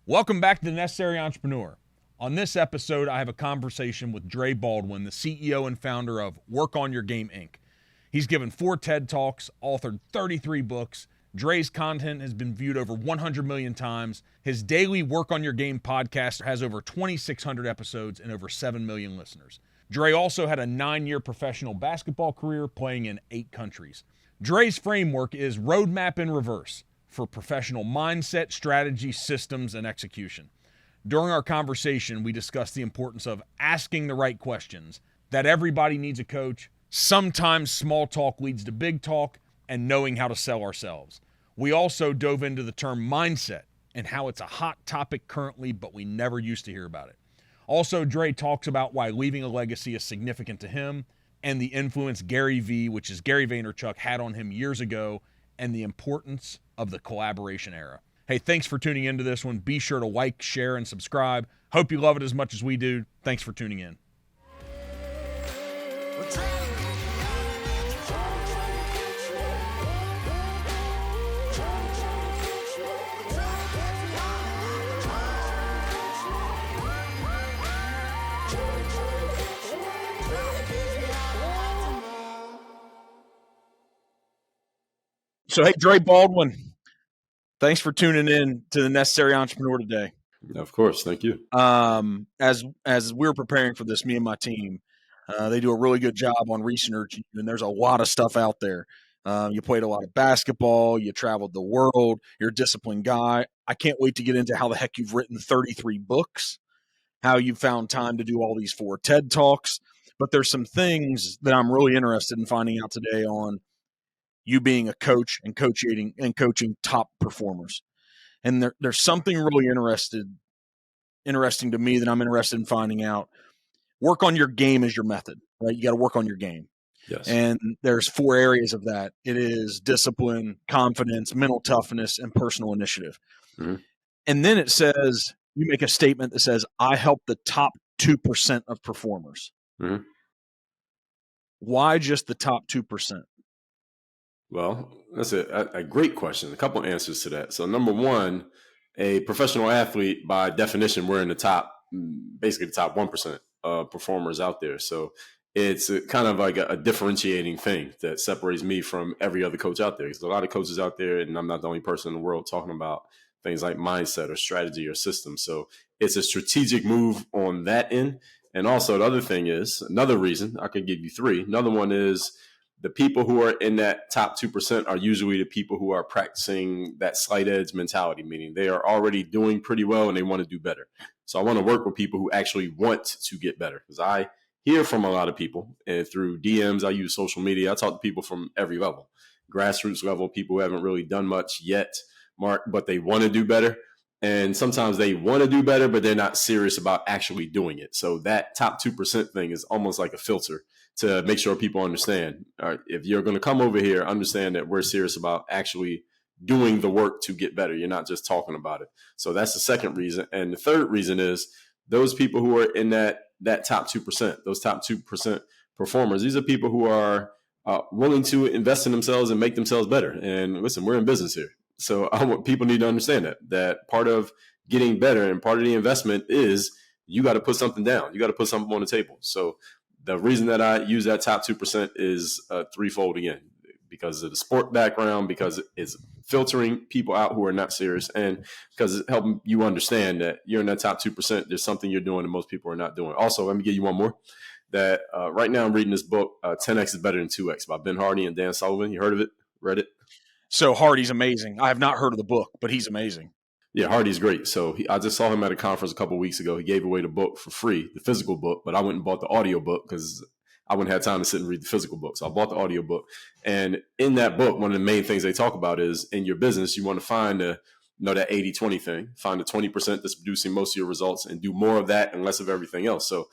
Welcome back to The Necessary Entrepreneur. On this episode, I have a conversation with Dre Baldwin, the CEO and founder of Work on Your Game, Inc. He's given 4 TED Talks, authored 33 books. Dre's content has been viewed over 100 million times. His daily Work on Your Game podcast has over 2,600 episodes and over 7 million listeners. Dre also had a 9-year professional basketball career playing in 8 countries. Dre's framework is roadmap in reverse for professional mindset, strategy, systems, and execution. During our conversation, we discussed the importance of asking the right questions, that everybody needs a coach, sometimes small talk leads to big talk, and knowing how to sell ourselves. We also dove into the term mindset and how it's a hot topic currently, but we never used to hear about it. Also, Dre talks about why leaving a legacy is significant to him and the influence Gary Vee, which is Gary Vaynerchuk, had on him years ago, and the importance of the collaboration era. Hey, thanks for tuning into this one. Be sure to like, share, and subscribe. Hope you love it as much as we do. Thanks for tuning in. So, hey, Dre Baldwin, thanks for tuning in to The Necessary Entrepreneur today. Of course. Thank you. As we're preparing for this, me and my team, they do a really good job on research, and there's a lot of stuff out there. You played a lot of basketball. You traveled the world. You're a disciplined guy. I can't wait to get into how the heck you've written 33 books, how you found time to do all these 4 TED Talks. But there's some things that I'm really interested in finding out today on you being a coach and coaching top performers. And there's something really interesting to me that I'm interested in finding out. Work on your game is your method, right? You got to work on your game. Yes. And there's 4 areas of that. It is discipline, confidence, mental toughness, and personal initiative. Mm-hmm. And then it says, you make a statement that says, I help the top 2% of performers. Mm-hmm. Why just the top 2%? Well, that's a great question. A couple of answers to that. So number one, a professional athlete, by definition, we're in the top, basically the top 1% of performers out there. So it's kind of like a differentiating thing that separates me from every other coach out there. There's a lot of coaches out there, and I'm not the only person in the world talking about things like mindset or strategy or system. So it's a strategic move on that end. And also the other thing is, another reason, I could give you 3. Another one is, the people who are in that top 2% are usually the people who are practicing that slight edge mentality, meaning they are already doing pretty well and they want to do better. So I want to work with people who actually want to get better, because I hear from a lot of people, and through DMs, I use social media. I talk to people from every level, grassroots level, people who haven't really done much yet, Mark, but they want to do better. And sometimes they want to do better, but they're not serious about actually doing it. So that top 2% thing is almost like a filter to make sure people understand. All right, if you're going to come over here, understand that we're serious about actually doing the work to get better. You're not just talking about it. So that's the second reason. And the third reason is those people who are in that top 2%, those top 2% performers, these are people who are willing to invest in themselves and make themselves better. And listen, we're in business here. So I want people need to understand that part of getting better and part of the investment is you got to put something down. You got to put something on the table. So the reason that I use that top 2% is threefold again, because of the sport background, because it's filtering people out who are not serious, and because it's helping you understand that you're in that top 2%. There's something you're doing that most people are not doing. Also, let me give you one more. That right now I'm reading this book, 10X is Better Than 2X by Ben Hardy and Dan Sullivan. You heard of it? Read it? So Hardy's amazing. I have not heard of the book, but he's amazing. Yeah, Hardy's great. So I just saw him at a conference a couple of weeks ago. He gave away the book for free, the physical book, but I went and bought the audio book because I wouldn't have time to sit and read the physical book. So I bought the audio book. And in that book, one of the main things they talk about is in your business, you want to find that 80-20 thing, find the 20% that's producing most of your results and do more of that and less of everything else. So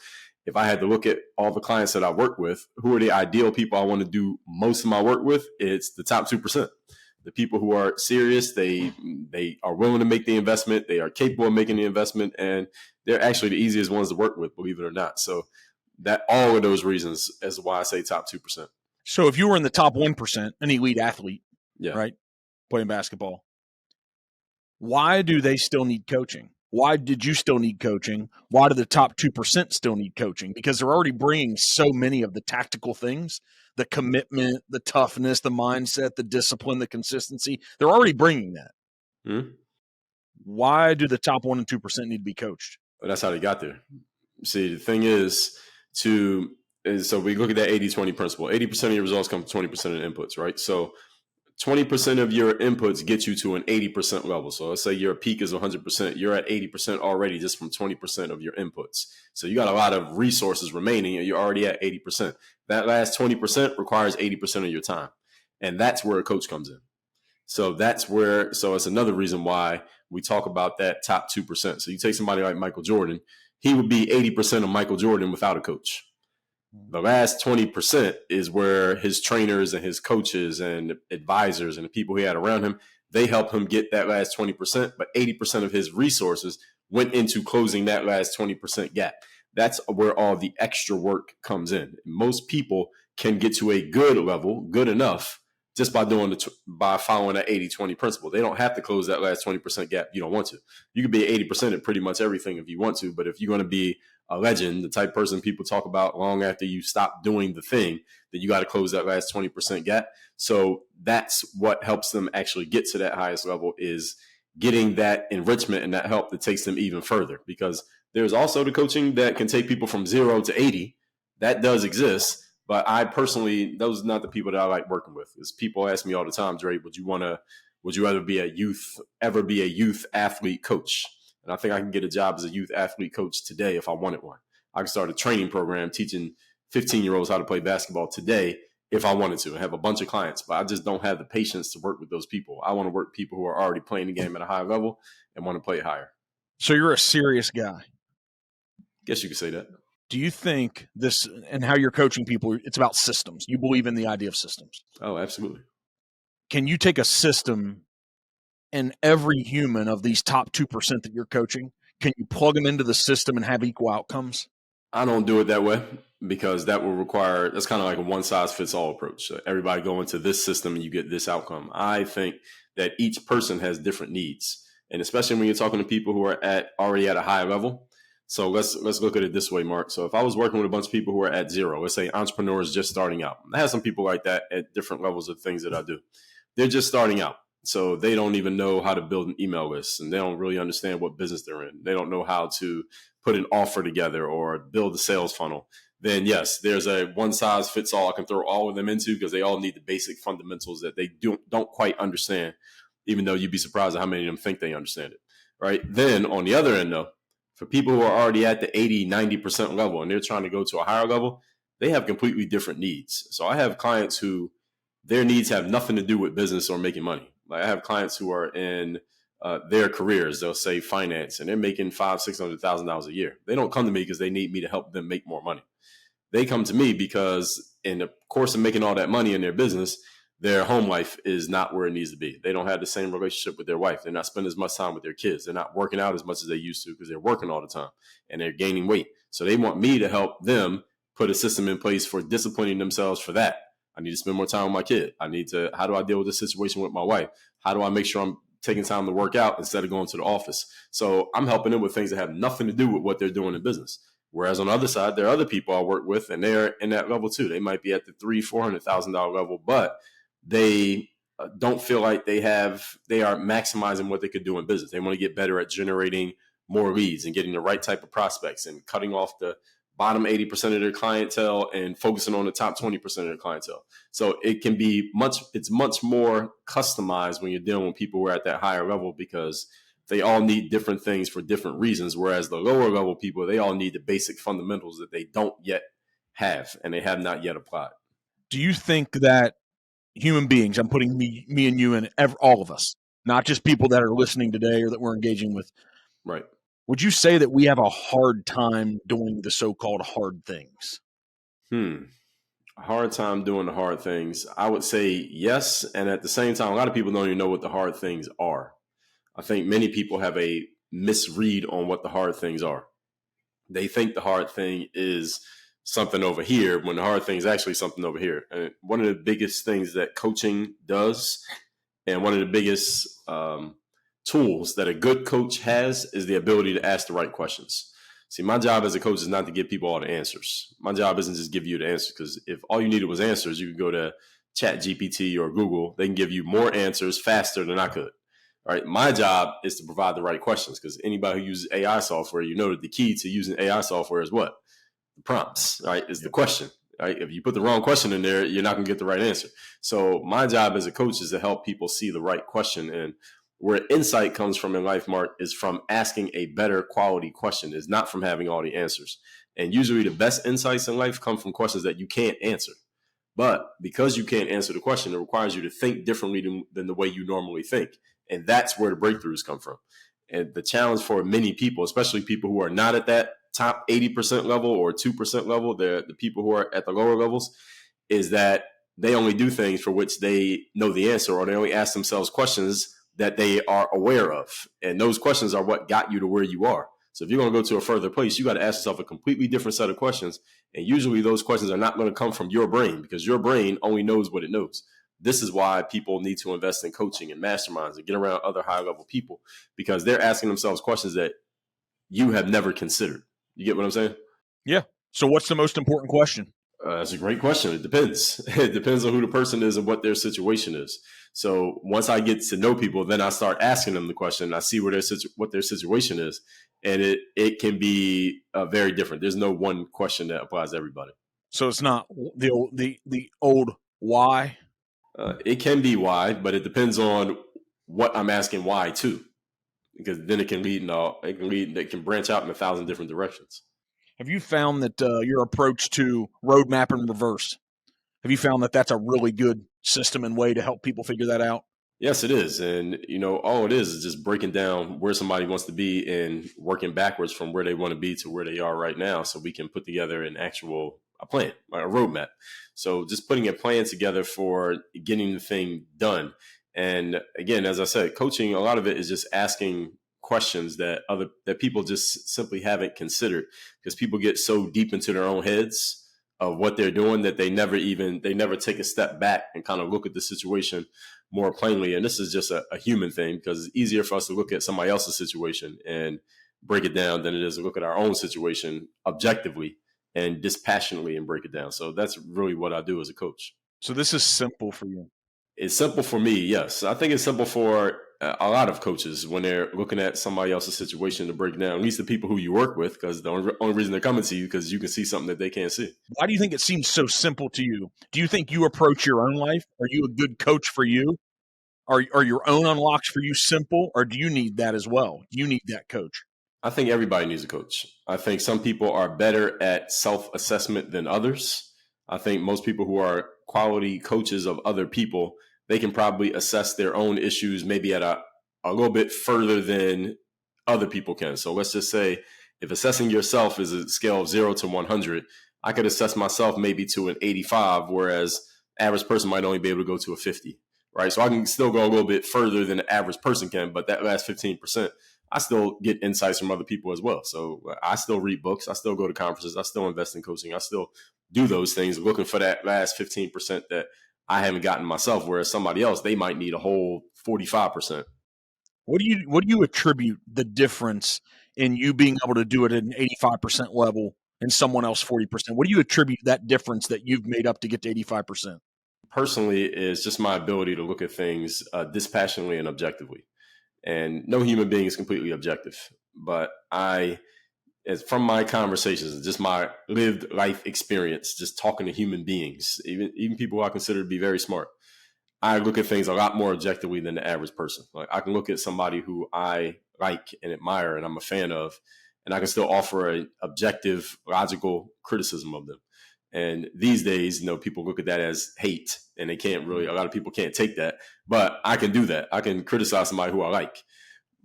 if I had to look at all the clients that I work with, who are the ideal people I want to do most of my work with? It's the top 2%. The people who are serious, they are willing to make the investment, they are capable of making the investment, and they're actually the easiest ones to work with, believe it or not. So that all of those reasons is why I say top 2%. So if you were in the top 1%, an elite athlete, yeah, right, playing basketball, why do they still need coaching? Why did you still need coaching? Why do the top 2% still need coaching? Because they're already bringing so many of the tactical things, the commitment, the toughness, the mindset, the discipline, the consistency. They're already bringing that. Hmm? Why do the top 1% and 2% need to be coached? But that's how they got there. See, the thing is, so we look at that 80-20 principle. 80% of your results come from 20% of the inputs, right? So 20% of your inputs get you to an 80% level. So let's say your peak is 100%. You're at 80% already just from 20% of your inputs. So you got a lot of resources remaining and you're already at 80%. That last 20% requires 80% of your time. And that's where a coach comes in. So it's another reason why we talk about that top 2%. So you take somebody like Michael Jordan, he would be 80% of Michael Jordan without a coach. The last 20% is where his trainers and his coaches and advisors and the people he had around him, they help him get that last 20%, but 80% of his resources went into closing that last 20% gap. That's where all the extra work comes in. Most people can get to a good level, good enough, just by by following that 80-20 principle. They don't have to close that last 20% gap. You don't want to. You can be 80% at pretty much everything if you want to, but if you're going to be a legend, the type of person people talk about long after you stop doing the thing, then you got to close that last 20% gap. So that's what helps them actually get to that highest level, is getting that enrichment and that help that takes them even further. Because there's also the coaching that can take people from 0 to 80. That does exist. But I personally, those are not the people that I like working with. Is people ask me all the time, Dre, would you ever be a youth athlete coach? And I think I can get a job as a youth athlete coach today if I wanted one. I can start a training program teaching 15-year-olds how to play basketball today if I wanted to. I have a bunch of clients, but I just don't have the patience to work with those people. I want to work with people who are already playing the game at a high level and want to play it higher. So you're a serious guy. Guess you could say that. Do you think this and how you're coaching people, it's about systems? You believe in the idea of systems? Oh, absolutely. Can you take a system and every human of these top 2% that you're coaching, can you plug them into the system and have equal outcomes? I don't do it that way because that will require, that's kind of like a one size fits all approach. So everybody go into this system and you get this outcome. I think that each person has different needs. And especially when you're talking to people who are already at a high level. So let's look at it this way, Mark. So if I was working with a bunch of people who are at 0, let's say entrepreneurs just starting out. I have some people like that at different levels of things that I do. They're just starting out. So they don't even know how to build an email list, and they don't really understand what business they're in. They don't know how to put an offer together or build a sales funnel. Then yes, there's a one size fits all I can throw all of them into because they all need the basic fundamentals that they don't quite understand, even though you'd be surprised at how many of them think they understand it, right? Then on the other end though, for people who are already at the 80-90% level and they're trying to go to a higher level, they have completely different needs. So I have clients who their needs have nothing to do with business or making money. Like I have clients who are in their careers, they'll say finance, and they're making $500,000-$600,000 a year. They don't come to me because they need me to help them make more money. They come to me because in the course of making all that money in their business, their home life is not where it needs to be. They don't have the same relationship with their wife. They're not spending as much time with their kids. They're not working out as much as they used to because they're working all the time and they're gaining weight. So they want me to help them put a system in place for disciplining themselves for that. I need to spend more time with my kid. How do I deal with this situation with my wife? How do I make sure I'm taking time to work out instead of going to the office? So I'm helping them with things that have nothing to do with what they're doing in business. Whereas on the other side, there are other people I work with and they're in that level too. They might be at the $300,000-$400,000 level, but they don't feel like they are maximizing what they could do in business. They want to get better at generating more leads and getting the right type of prospects and cutting off the bottom 80% of their clientele and focusing on the top 20% of their clientele. So it can be it's much more customized when you're dealing with people who are at that higher level because they all need different things for different reasons. Whereas the lower level people, they all need the basic fundamentals that they don't yet have and they have not yet applied. Do you think that human beings, I'm putting me and you in, all of us, not just people that are listening today or that we're engaging with. Right. Would you say that we have a hard time doing the so-called hard things? A hard time doing the hard things. I would say yes. And at the same time, a lot of people don't even know what the hard things are. I think many people have a misread on what the hard things are. They think the hard thing is something over here when the hard thing is actually something over here. And one of the biggest things that coaching does, and one of the biggest tools that a good coach has is the ability to ask the right questions. See, my job as a coach is not to give people all the answers. My job isn't just give you the answers, because if all you needed was answers, you could go to Chat GPT or Google. They can give you more answers faster than I could. All right. My job is to provide the right questions, because anybody who uses AI software, you know that the key to using AI software is what? The prompts, right? Is the question. Right? If you put the wrong question in there, you're not going to get the right answer. So my job as a coach is to help people see the right question. And where insight comes from in life, Mark, is from asking a better quality question, is not from having all the answers. And usually the best insights in life come from questions that you can't answer. But because you can't answer the question, it requires you to think differently than the way you normally think. And that's where the breakthroughs come from. And the challenge for many people, especially people who are not at that top 80% level or 2% level, the people who are at the lower levels, is that they only do things for which they know the answer, or they only ask themselves questions that they are aware of. And those questions are what got you to where you are. So if you're going to go to a further place, you got to ask yourself a completely different set of questions. And usually those questions are not going to come from your brain, because your brain only knows what it knows. This is why people need to invest in coaching and masterminds and get around other high level people, because they're asking themselves questions that you have never considered. You get what I'm saying? Yeah. So what's the most important question? That's a great question. It depends. It depends on who the person is and what their situation is. So once I get to know people, then I start asking them the question. I see what their situation is, and it can be very different. There's no one question that applies to everybody. So it's not the old why. It can be why, but it depends on what I'm asking why to, because then it can branch out in 1,000 different directions. Have you found that your approach to roadmap in reverse, have you found that that's a really good system and way to help people figure that out? Yes, it is. And, all it is just breaking down where somebody wants to be and working backwards from where they want to be to where they are right now, so we can put together a plan, a roadmap. So just putting a plan together for getting the thing done. And again, as I said, coaching, a lot of it is just asking questions that people just simply haven't considered, because people get so deep into their own heads of what they're doing that they never take a step back and kind of look at the situation more plainly. And this is just a human thing, because it's easier for us to look at somebody else's situation and break it down than it is to look at our own situation objectively and dispassionately and break it down. So that's really what I do as a coach. So this is simple for you. It's simple for me, yes. I think it's simple for a lot of coaches when they're looking at somebody else's situation to break it down, at least the people who you work with, because the only reason they're coming to you because you can see something that they can't see. Why do you think it seems so simple to you? Do you think you approach your own life? Are you a good coach for you? Are your own unlocks for you simple, or do you need that as well? Do you need that coach? I think everybody needs a coach. I think some people are better at self-assessment than others. I think most people who are quality coaches of other people, they can probably assess their own issues maybe at a little bit further than other people can. So let's just say if assessing yourself is a scale of 0 to 100, I could assess myself maybe to an 85, whereas average person might only be able to go to a 50, right? So I can still go a little bit further than the average person can, but that last 15%, I still get insights from other people as well. So I still read books. I still go to conferences. I still invest in coaching. I still do those things, looking for that last 15% that I haven't gotten myself, whereas somebody else, they might need a whole 45%. What do you attribute the difference in you being able to do it at an 85% level and someone else 40%? What do you attribute that difference that you've made up to get to 85%? Personally, is just my ability to look at things dispassionately and objectively. And no human being is completely objective, but from my conversations, just my lived life experience, just talking to human beings, even people who I consider to be very smart, I look at things a lot more objectively than the average person. Like I can look at somebody who I like and admire and I'm a fan of, and I can still offer an objective, logical criticism of them. And these days, people look at that as hate, and a lot of people can't take that, but I can do that. I can criticize somebody who I like,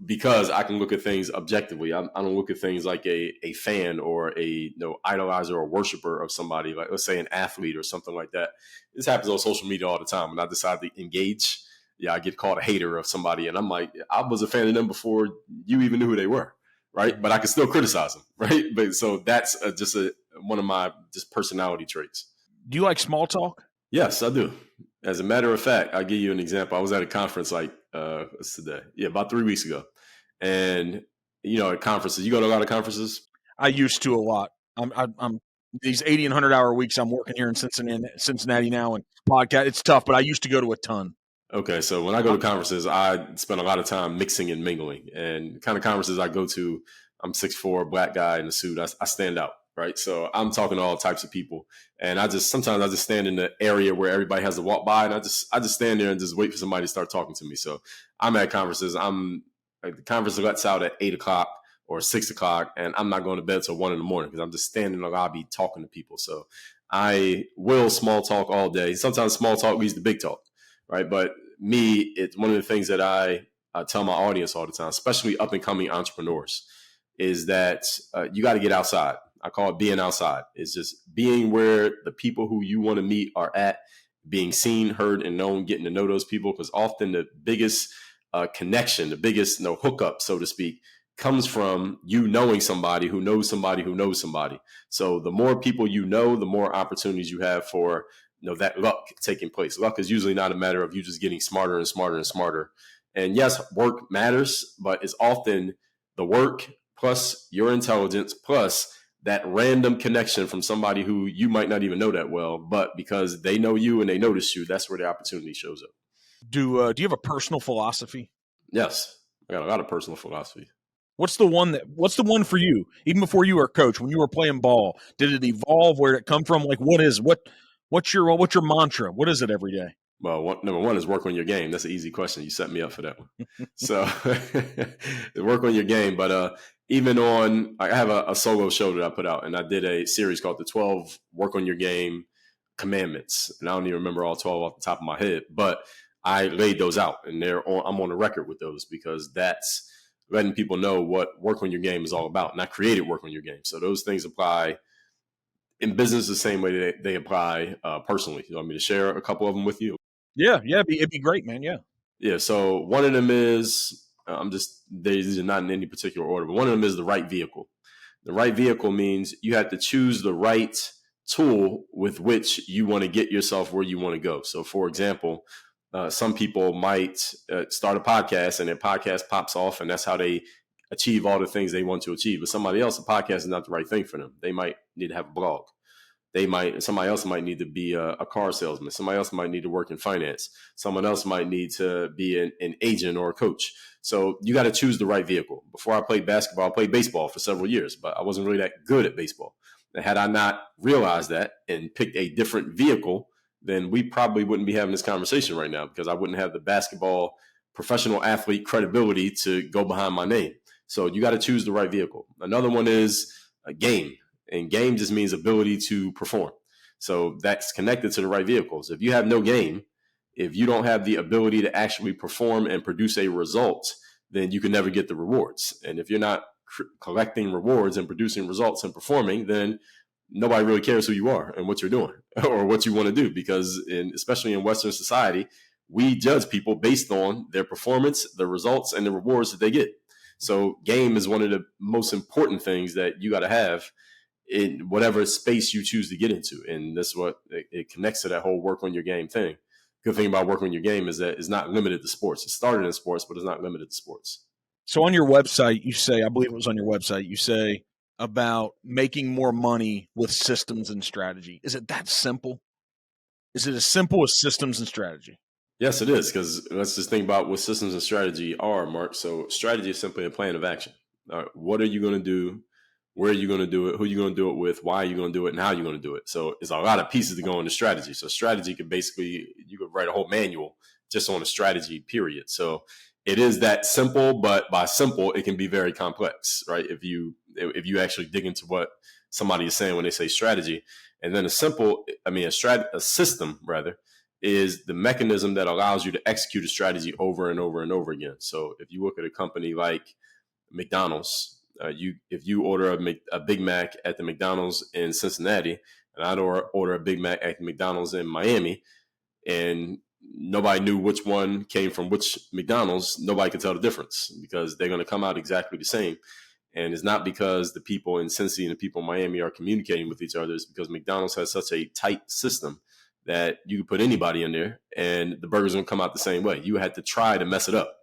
because I can look at things objectively. I don't look at things like a fan or a idolizer or worshiper of somebody, like let's say an athlete or something like that. This happens on social media all the time. When I decide to engage, I get called a hater of somebody, and I'm like, I was a fan of them before you even knew who they were, right? But I can still criticize them, right? But so that's one of my just personality traits. Do you like small talk? Yes, I do. As a matter of fact, I'll give you an example. I was at a conference like What's today? Yeah, about 3 weeks ago. And, at conferences, you go to a lot of conferences? I used to a lot. I'm these 80 and 100-hour weeks I'm working here in Cincinnati now, and podcast, it's tough, but I used to go to a ton. Okay, so when I go to conferences, I spend a lot of time mixing and mingling. And the kind of conferences I go to, I'm 6'4", black guy in a suit. I stand out, right? So I'm talking to all types of people. And sometimes I just stand in the area where everybody has to walk by, and I just stand there and just wait for somebody to start talking to me. So I'm at conferences. The conference lets out at 8:00 or 6:00, and I'm not going to bed till 1 a.m. because I'm just standing in the lobby talking to people. So I will small talk all day. Sometimes small talk leads to big talk, right? But me, it's one of the things that I tell my audience all the time, especially up and coming entrepreneurs, is that you got to get outside. I call it being outside. It's just being where the people who you want to meet are at, being seen, heard, and known, getting to know those people, because often the biggest connection, the biggest hookup, so to speak, comes from you knowing somebody who knows somebody who knows somebody. So the more people you know, the more opportunities you have for that luck taking place. Luck is usually not a matter of you just getting smarter and smarter and smarter. And yes, work matters, but it's often the work plus your intelligence plus that random connection from somebody who you might not even know that well, but because they know you and they notice you, that's where the opportunity shows up. Do you have a personal philosophy? Yes, I got a lot of personal philosophy. What's the one for you? Even before you were a coach, when you were playing ball, did it evolve? Where did it come from? Like, what's your mantra? What is it every day? Well, number one is work on your game. That's an easy question. You set me up for that one. So work on your game. But even I have a solo show that I put out, and I did a series called the 12 Work on Your Game Commandments. And I don't even remember all 12 off the top of my head, but I laid those out, and I'm on the record with those because that's letting people know what work on your game is all about. And I created work on your game. So those things apply in business the same way they apply personally. You want me to share a couple of them with you? Yeah, it'd be great, man. Yeah. Yeah. So one of them is, these are not in any particular order, but one of them is the right vehicle. The right vehicle means you have to choose the right tool with which you want to get yourself where you want to go. So for example, some people might start a podcast and their podcast pops off, and that's how they achieve all the things they want to achieve. But somebody else, a podcast is not the right thing for them. They might need to have a blog. Somebody else might need to be a car salesman. Somebody else might need to work in finance. Someone else might need to be an agent or a coach. So you got to choose the right vehicle. Before I played basketball, I played baseball for several years, but I wasn't really that good at baseball. And had I not realized that and picked a different vehicle, then we probably wouldn't be having this conversation right now, because I wouldn't have the basketball professional athlete credibility to go behind my name. So you got to choose the right vehicle. Another one is a game. And game just means ability to perform. So that's connected to the right vehicles. If you have no game, if you don't have the ability to actually perform and produce a result, then you can never get the rewards. And if you're not collecting rewards and producing results and performing, then nobody really cares who you are and what you're doing or what you want to do. Because especially in Western society, we judge people based on their performance, the results, and the rewards that they get. So game is one of the most important things that you got to have in whatever space you choose to get into. And that's what it connects to, that whole work on your game thing. Good thing about work on your game is that it's not limited to sports. It started in sports, but it's not limited to sports. So on your website, you say, I believe it was on your website, you say about making more money with systems and strategy. Is it that simple? Is it as simple as systems and strategy? Yes, it is. Because let's just think about what systems and strategy are, Mark. So strategy is simply a plan of action. What are you going to do? Where are you going to do it? Who are you going to do it with? Why are you going to do it? And how are you going to do it? So it's a lot of pieces to go into strategy. So strategy could you could write a whole manual just on a strategy, period. So it is that simple, but by simple, it can be very complex, right? If you actually dig into what somebody is saying when they say strategy. And then a system rather, is the mechanism that allows you to execute a strategy over and over and over again. So if you look at a company like McDonald's, if you order a Big Mac at the McDonald's in Cincinnati, and I'd order a Big Mac at the McDonald's in Miami, and nobody knew which one came from which McDonald's, nobody could tell the difference, because they're going to come out exactly the same. And it's not because the people in Cincy and the people in Miami are communicating with each other. It's because McDonald's has such a tight system that you could put anybody in there and the burger's going to come out the same way. You had to try to mess it up.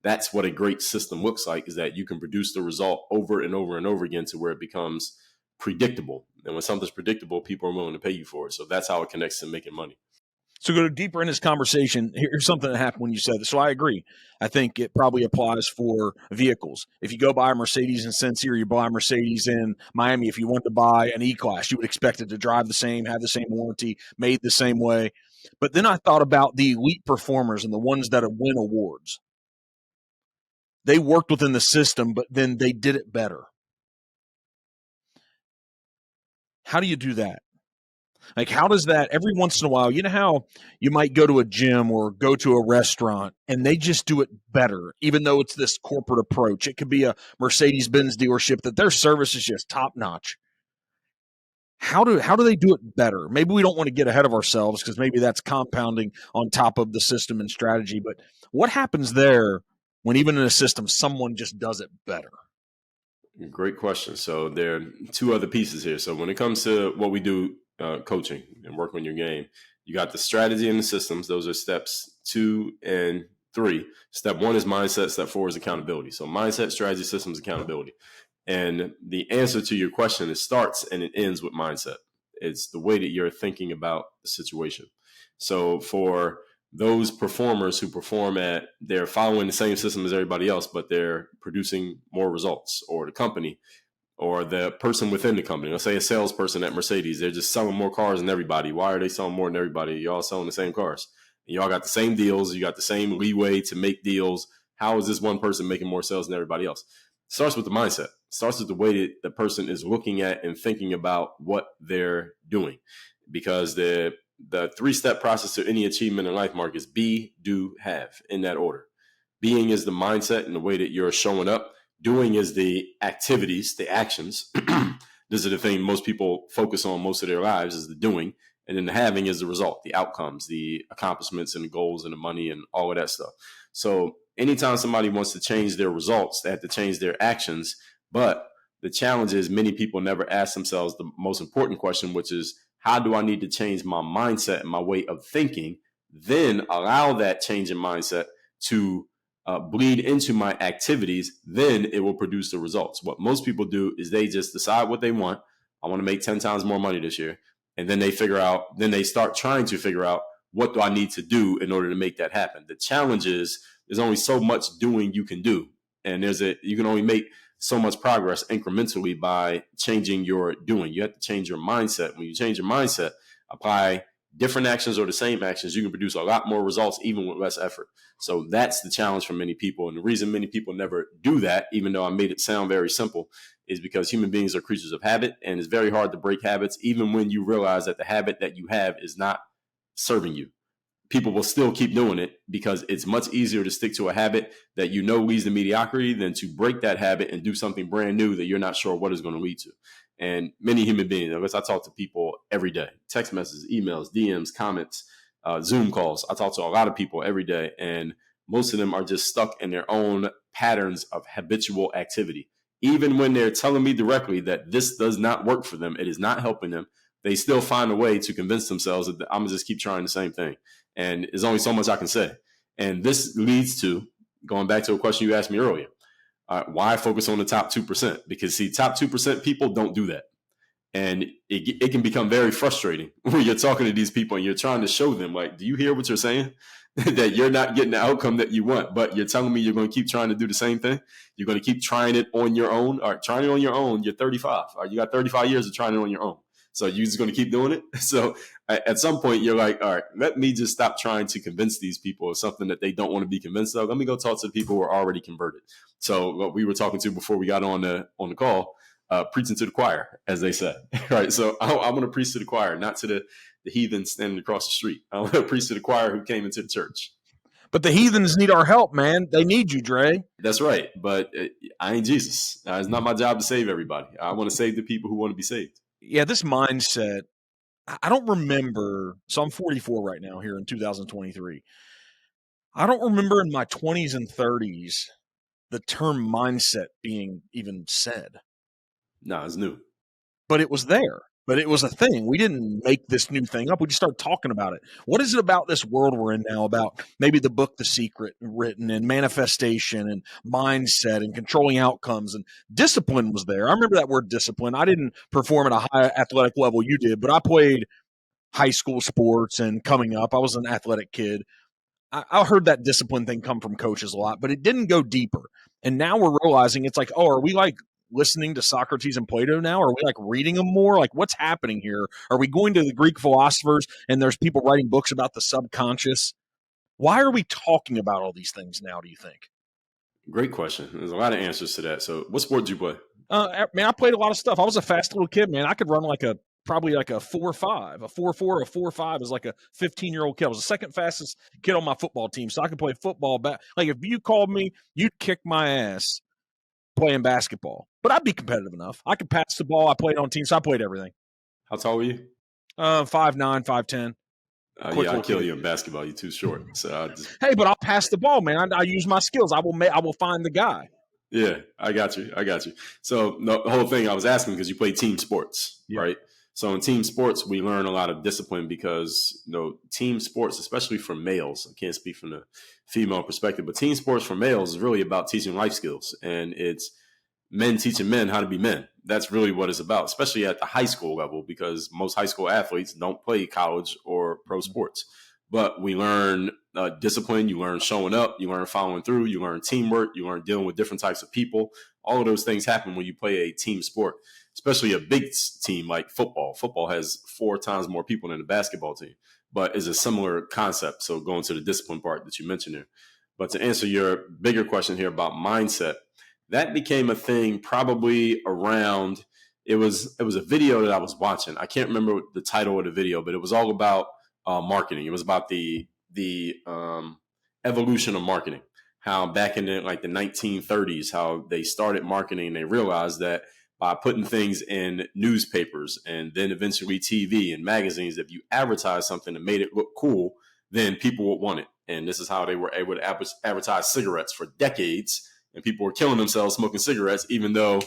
That's what a great system looks like, is that you can produce the result over and over and over again to where it becomes predictable. And when something's predictable, people are willing to pay you for it. So that's how it connects to making money. So go deeper in this conversation. Here's something that happened when you said this. So I agree. I think it probably applies for vehicles. If you go buy a Mercedes in Cincy, or you buy a Mercedes in Miami, if you want to buy an E-Class, you would expect it to drive the same, have the same warranty, made the same way. But then I thought about the elite performers and the ones that win awards. They worked within the system, but then they did it better. How do you do that? Like, how does that, every once in a while, you know how you might go to a gym or go to a restaurant and they just do it better, even though it's this corporate approach. It could be a Mercedes-Benz dealership that their service is just top notch. How do they do it better? Maybe we don't want to get ahead of ourselves because maybe that's compounding on top of the system and strategy. But what happens there when even in a system, someone just does it better? Great question. So there are two other pieces here. So when it comes to what we do, coaching and work on your game, you got the strategy and the systems. Those are steps 2 and 3. Step 1 is mindset. Step 4 is accountability. So mindset, strategy, systems, accountability. And the answer to your question, it starts and it ends with mindset. It's the way that you're thinking about the situation. So for those performers who perform they're following the same system as everybody else, but they're producing more results, or the company or the person within the company, let's say a salesperson at Mercedes, they're just selling more cars than everybody. Why are they selling more than everybody? Y'all selling the same cars. Y'all got the same deals. You got the same leeway to make deals. How is this one person making more sales than everybody else? It starts with the mindset. It starts with the way that the person is looking at and thinking about what they're doing. Because the 3-step process to any achievement in life, Mark, is be, do, have, in that order. Being is the mindset and the way that you're showing up. Doing is the activities, the actions. This is the thing most people focus on most of their lives, is the doing. And then the having is the result, the outcomes, the accomplishments and the goals and the money and all of that stuff. So anytime somebody wants to change their results, they have to change their actions. But the challenge is many people never ask themselves the most important question, which is, how do I need to change my mindset and my way of thinking? Then allow that change in mindset to bleed into my activities. Then it will produce the results. What most people do is they just decide what they want. I want to make 10 times more money this year. And then they start trying to figure out, what do I need to do in order to make that happen? The challenge is there's only so much doing you can do. And you can only make so much progress incrementally by changing your doing. You have to change your mindset. When you change your mindset, apply different actions or the same actions, you can produce a lot more results even with less effort. So that's the challenge for many people. And the reason many people never do that, even though I made it sound very simple, is because human beings are creatures of habit, and it's very hard to break habits, even when you realize that the habit that you have is not serving you. People will still keep doing it because it's much easier to stick to a habit that you know leads to mediocrity than to break that habit and do something brand new that you're not sure what is going to lead to. And many human beings, I talk to people every day, text messages, emails, DMs, comments, Zoom calls. I talk to a lot of people every day, and most of them are just stuck in their own patterns of habitual activity. Even when they're telling me directly that this does not work for them, it is not helping them, they still find a way to convince themselves that I'm going to just keep trying the same thing. And there's only so much I can say. And this leads to, going back to a question you asked me earlier, why focus on the top 2%? Because see, top 2% people don't do that. And it can become very frustrating when you're talking to these people and you're trying to show them, like, do you hear what you're saying? That you're not getting the outcome that you want, but you're telling me you're going to keep trying to do the same thing. You're going to keep trying it on your own. All right, trying it on your own. You're 35. All right, you got 35 years of trying it on your own. So you're just going to keep doing it. So at some point you're like, all right, let me just stop trying to convince these people of something that they don't want to be convinced of. Let me go talk to the people who are already converted. So what we were talking to before we got on the call, preaching to the choir, as they say. Right. So I want to preach to the choir, not to the heathen standing across the street. I want to preach to the choir who came into the church. But the heathens need our help, man. They need you, Dre. That's right. But I ain't Jesus. It's not my job to save everybody. I want to save the people who want to be saved. Yeah, this mindset, I don't remember. So I'm 44 right now here in 2023. I don't remember in my 20s and 30s the term mindset being even said. No, it's new. But it was there. but it was a thing. We didn't make this new thing up. We just started talking about it. What is it about this world we're in now about maybe the book The Secret written and manifestation and mindset and controlling outcomes and discipline was there. I remember that word discipline. I didn't perform at a high athletic level you did, but I played high school sports and coming up, I was an athletic kid. I heard that discipline thing come from coaches a lot, but it didn't go deeper. And now we're realizing it's like, oh, are we like listening to Socrates and Plato now? Are we like reading them more? Like, what's happening here? Are we going to the Greek philosophers and there's people writing books about the subconscious? Why are we talking about all these things now, do you think? Great question. There's a lot of answers to that. So what sport did you play? Man, I played a lot of stuff. I was a fast little kid, man. I could run probably like a 4.5, a 4.4, a 4.5 is like a 15-year-old kid. I was the second fastest kid on my football team, so I could play football. Like if you called me, you'd kick my ass playing basketball. But I'd be competitive enough. I could pass the ball. I played on teams, so I played everything. How tall were you? 5'9", 5'10". Yeah, I'll kill you in basketball. You're too short. So hey, but I'll pass the ball, man. I use my skills. I will find the guy. Yeah, I got you. So the whole thing I was asking because you play team sports, right? So in team sports, we learn a lot of discipline because team sports, especially for males, I can't speak from the female perspective, but team sports for males is really about teaching life skills, and it's men teaching men how to be men. That's really what it's about, especially at the high school level, because most high school athletes don't play college or pro sports. But we learn discipline, you learn showing up, you learn following through, you learn teamwork, you learn dealing with different types of people. All of those things happen when you play a team sport, especially a big team like football. Football has 4 times more people than a basketball team, but is a similar concept. So going to the discipline part that you mentioned there. But to answer your bigger question here about mindset, that became a thing probably around, it was a video that I was watching. I can't remember the title of the video, but it was all about marketing. It was about the evolution of marketing, how back in the 1930s, how they started marketing. They realized that by putting things in newspapers and then eventually TV and magazines, if you advertise something and made it look cool, then people would want it. And this is how they were able to advertise cigarettes for decades. And people were killing themselves smoking cigarettes, even though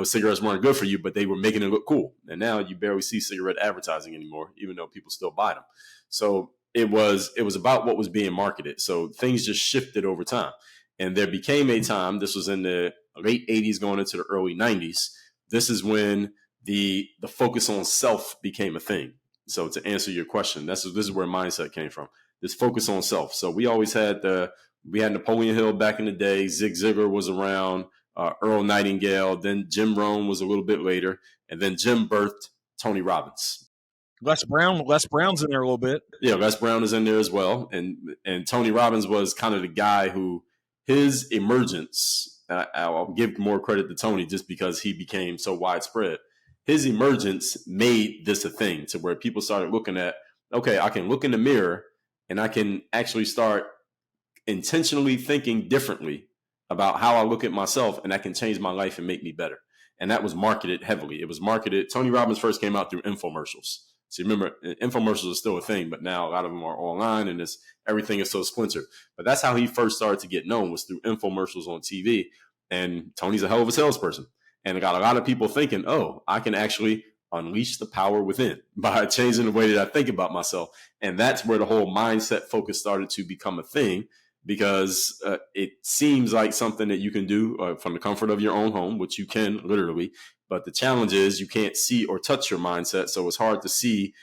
cigarettes weren't good for you, but they were making it look cool. And now you barely see cigarette advertising anymore, even though people still buy them. So it was about what was being marketed. So things just shifted over time. And there became a time, this was in the late 80s going into the early 90s. This is when the focus on self became a thing. So to answer your question, this is where mindset came from, this focus on self. So we always had we had Napoleon Hill back in the day. Zig Ziglar was around, Earl Nightingale. Then Jim Rohn was a little bit later. And then Jim birthed Tony Robbins. Les Brown's in there a little bit. Yeah, Les Brown is in there as well. And Tony Robbins was kind of the guy who, his emergence, I'll give more credit to Tony just because he became so widespread. His emergence made this a thing to where people started looking at, okay, I can look in the mirror and I can actually start intentionally thinking differently about how I look at myself, and that can change my life and make me better. And that was marketed heavily. It was marketed. Tony Robbins first came out through infomercials. So remember, infomercials are still a thing, but now a lot of them are online and everything is so splintered. But that's how he first started to get known, was through infomercials on TV. And Tony's a hell of a salesperson. And it got a lot of people thinking, oh, I can actually unleash the power within by changing the way that I think about myself. And that's where the whole mindset focus started to become a thing, because it seems like something that you can do from the comfort of your own home, which you can literally. But the challenge is you can't see or touch your mindset. So it's hard to see,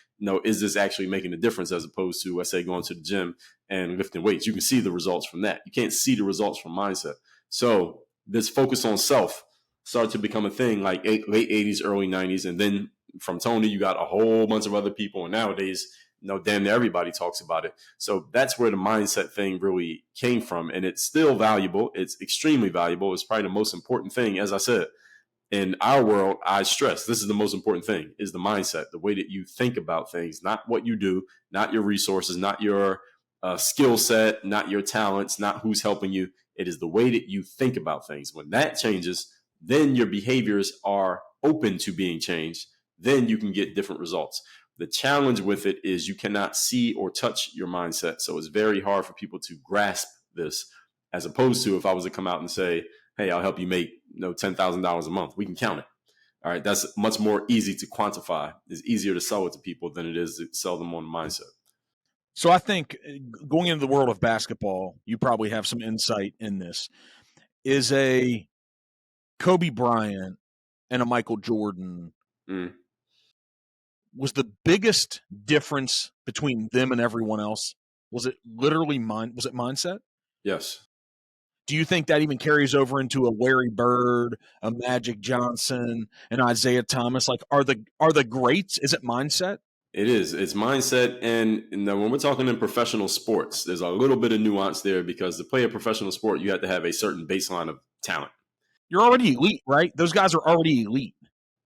is this actually making a difference, as opposed to, let's say, going to the gym and lifting weights. You can see the results from that. You can't see the results from mindset. So this focus on self started to become a thing like late 80s, early 90s. And then from Tony, you got a whole bunch of other people. And nowadays, damn near everybody talks about it. So that's where the mindset thing really came from. And it's still valuable. It's extremely valuable. It's probably the most important thing. As I said, in our world, I stress this is the most important thing, is the mindset, the way that you think about things, not what you do, not your resources, not your skill set, not your talents, not who's helping you. It is the way that you think about things. When that changes, then your behaviors are open to being changed. Then you can get different results. The challenge with it is you cannot see or touch your mindset. So it's very hard for people to grasp this, as opposed to if I was to come out and say, hey, I'll help you make $10,000 a month. We can count it. All right, that's much more easy to quantify. It's easier to sell it to people than it is to sell them on the mindset. So I think going into the world of basketball, you probably have some insight in this. Is a Kobe Bryant and a Michael Jordan was the biggest difference between them and everyone else? Was it literally was it mindset? Yes. Do you think that even carries over into a Larry Bird, a Magic Johnson, an Isaiah Thomas? Like, are the greats? Is it mindset? It is. It's mindset. And when we're talking in professional sports, there's a little bit of nuance there because to play a professional sport, you have to have a certain baseline of talent. You're already elite, right? Those guys are already elite.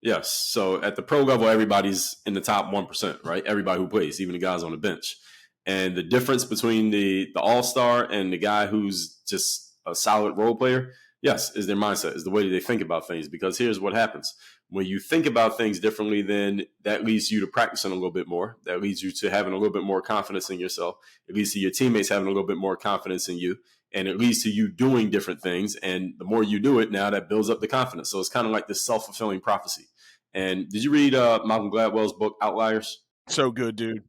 Yes. So at the pro level, everybody's in the top 1%, right? Everybody who plays, even the guys on the bench. And the difference between the all-star and the guy who's just a solid role player, yes, is their mindset, is the way that they think about things. Because here's what happens. When you think about things differently, then that leads you to practicing a little bit more. That leads you to having a little bit more confidence in yourself. It leads to your teammates having a little bit more confidence in you. And it leads to you doing different things. And the more you do it, now that builds up the confidence. So it's kind of like this self-fulfilling prophecy. And did you read Malcolm Gladwell's book, Outliers? So good, dude.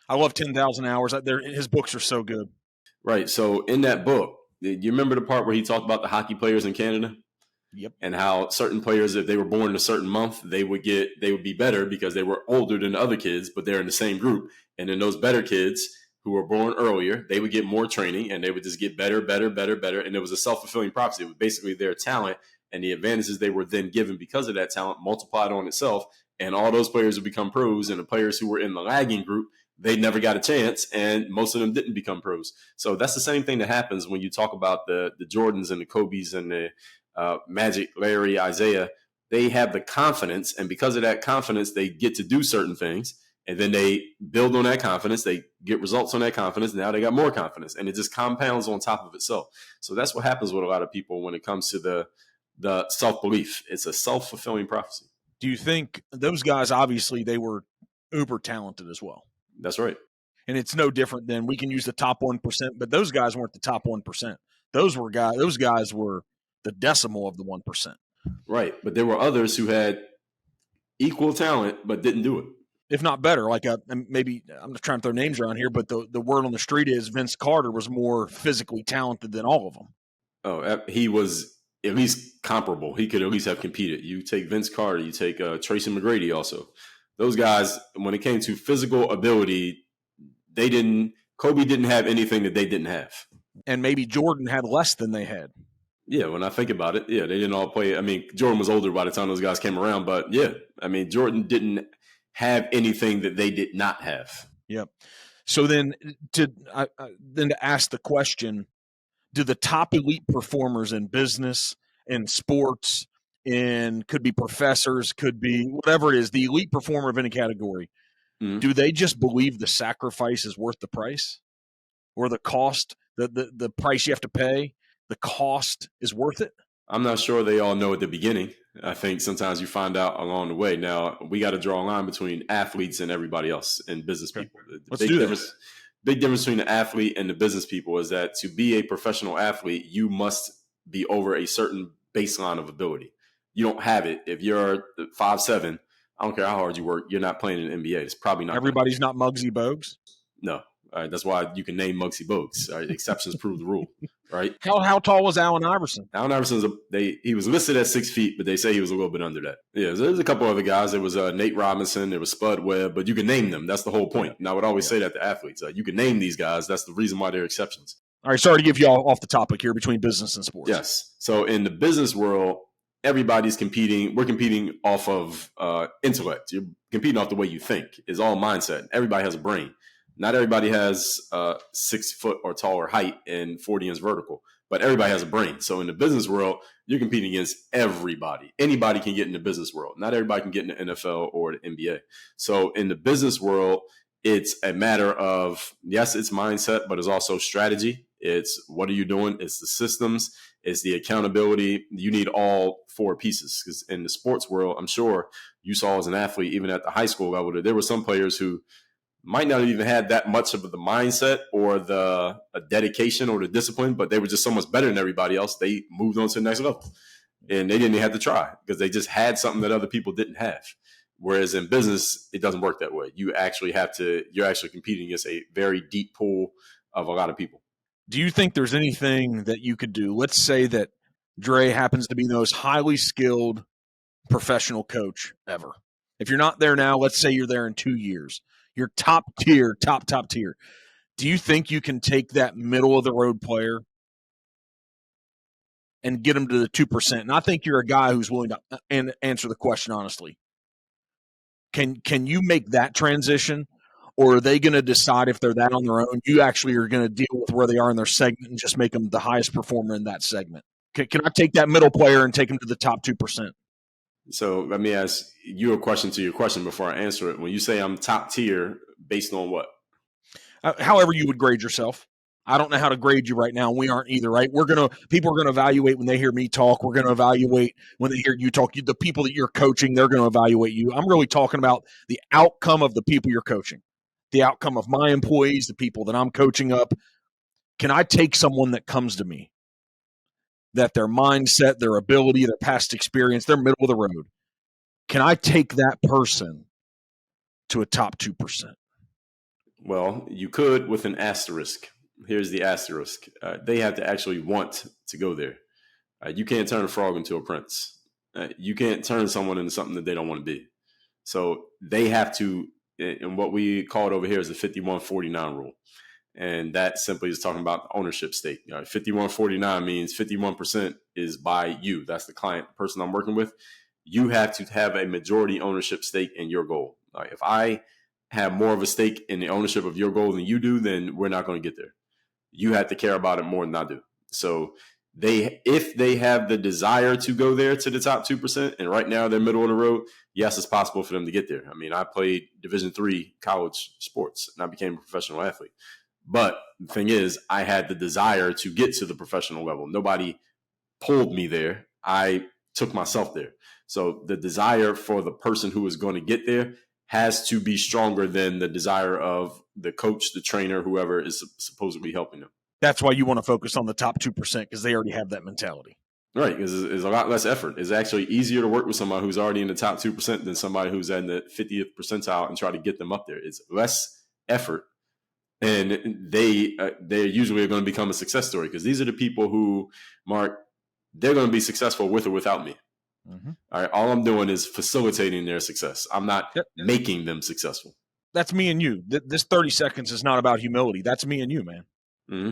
I love 10,000 Hours. His books are so good. Right. So in that book, you remember the part where he talked about the hockey players in Canada? Yep. And how certain players, if they were born in a certain month, they would be better because they were older than the other kids, but they're in the same group. And then those better kids who were born earlier, they would get more training and they would just get better. And it was a self-fulfilling prophecy. It was basically their talent and the advantages they were then given because of that talent multiplied on itself. And all those players would become pros. And the players who were in the lagging group, they never got a chance. And most of them didn't become pros. So that's the same thing that happens when you talk about the Jordans and the Kobes and the Magic, Larry, Isaiah. They have the confidence, and because of that confidence, they get to do certain things, and then they build on that confidence. They get results on that confidence. Now they got more confidence, and it just compounds on top of itself. So that's what happens with a lot of people when it comes to the self-belief. It's a self-fulfilling prophecy. Do you think those guys, obviously, they were uber talented as well? That's right. And it's no different than we can use the top 1%, but those guys weren't the top 1%. Those guys were the decimal of the 1%. Right. But there were others who had equal talent but didn't do it. If not better. Like maybe I'm just trying to throw names around here, but the word on the street is Vince Carter was more physically talented than all of them. Oh, he was at least comparable. He could at least have competed. You take Vince Carter, you take Tracy McGrady also. Those guys, when it came to physical ability, Kobe didn't have anything that they didn't have. And maybe Jordan had less than they had. Yeah, when I think about it, yeah, they didn't all play. I mean, Jordan was older by the time those guys came around, but yeah, I mean, Jordan didn't have anything that they did not have. Yep. So then to ask the question, do the top elite performers in business, in sports, could be professors, could be whatever it is, the elite performer of any category, do they just believe the sacrifice is worth the price or the cost, the price you have to pay? The cost is worth it? I'm not sure they all know at the beginning. I think sometimes you find out along the way. Now, we got to draw a line between athletes and everybody else and business people. Let's do this. Big difference between the athlete and the business people is that to be a professional athlete, you must be over a certain baseline of ability. You don't have it. If you're 5'7", I don't care how hard you work, you're not playing in the NBA. It's probably not. Everybody's not Muggsy Bogues? No. All right, that's why you can name Muggsy Bogues. All right, exceptions prove the rule, right? How tall was Allen Iverson? Allen Iverson's he was listed at 6 feet, but they say he was a little bit under that. Yeah, there's a couple other guys. There was Nate Robinson, there was Spud Webb, but you can name them. That's the whole point. And I would always say that to athletes. You can name these guys. That's the reason why they're exceptions. All right, sorry to give you all off the topic here between business and sports. Yes. So in the business world, everybody's competing. We're competing off of intellect. You're competing off the way you think. It's all mindset. Everybody has a brain. Not everybody has 6 foot or taller height and 40 inch vertical, but everybody has a brain. So in the business world, you're competing against everybody. Anybody can get in the business world. Not everybody can get in the NFL or the NBA. So in the business world, it's a matter of, yes, it's mindset, but it's also strategy. It's what are you doing? It's the systems. It's the accountability. You need all 4 pieces because in the sports world, I'm sure you saw as an athlete, even at the high school level, there were some players who might not even have that much of the mindset or the dedication or the discipline, but they were just so much better than everybody else. They moved on to the next level. and they didn't even have to try because they just had something that other people didn't have. Whereas in business, it doesn't work that way. You're actually competing against a very deep pool of a lot of people. Do you think there's anything that you could do? Let's say that Dre happens to be the most highly skilled professional coach ever. If you're not there now, let's say you're there in 2 years. You're top tier. Do you think you can take that middle of the road player and get them to the 2%? And I think you're a guy who's willing to answer the question honestly. Can you make that transition, or are they going to decide if they're that on their own? You actually are going to deal with where they are in their segment and just make them the highest performer in that segment. Can I take that middle player and take them to the top 2%? So let me ask you a question to your question before I answer it. When you say I'm top tier, based on what? However you would grade yourself. I don't know how to grade you right now. We aren't either, right? People are going to evaluate when they hear me talk. We're going to evaluate when they hear you talk. The people that you're coaching, they're going to evaluate you. I'm really talking about the outcome of the people you're coaching, the outcome of my employees, the people that I'm coaching up. Can I take someone that comes to me, that their mindset, their ability, their past experience, they're middle of the road? Can I take that person to a top 2%? Well, you could with an asterisk. Here's the asterisk. They have to actually want to go there. You can't turn a frog into a prince. You can't turn someone into something that they don't want to be. So they have to, and what we call it over here is the 51-49 rule. And that simply is talking about ownership stake. 51-49 means 51% is by you. That's the client, the person I'm working with. You have to have a majority ownership stake in your goal. If I have more of a stake in the ownership of your goal than you do, then we're not going to get there. You have to care about it more than I do. So if they have the desire to go there to the top 2%, and right now they're middle of the road, yes, it's possible for them to get there. I mean, I played Division III college sports and I became a professional athlete. But the thing is, I had the desire to get to the professional level. Nobody pulled me there. I took myself there. So the desire for the person who is going to get there has to be stronger than the desire of the coach, the trainer, whoever is supposedly helping them. That's why you want to focus on the top 2% because they already have that mentality. Right, because it's a lot less effort. It's actually easier to work with somebody who's already in the top 2% than somebody who's in the 50th percentile and try to get them up there. It's less effort, and they usually are going to become a success story because these are the people who, Mark, they're going to be successful with or without me. Mm-hmm. All right, all I'm doing is facilitating their success. I'm not making them successful. That's me and you. This 30 seconds is not about humility. That's me and you, man. Mm-hmm.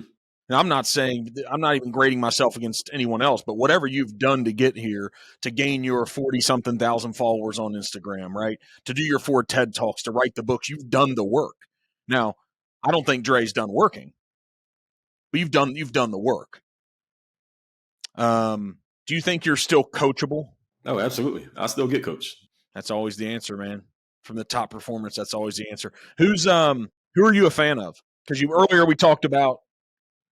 Now, I'm not even grading myself against anyone else, but whatever you've done to get here, to gain your 40-something thousand followers on Instagram, right? To do your 4 TED Talks, to write the books, you've done the work. Now, I don't think Dre's done working, but you've done the work. Do you think you're still coachable? Oh, absolutely. I still get coached. That's always the answer, man. From the top performance, that's always the answer. Who are you a fan of? Because earlier we talked about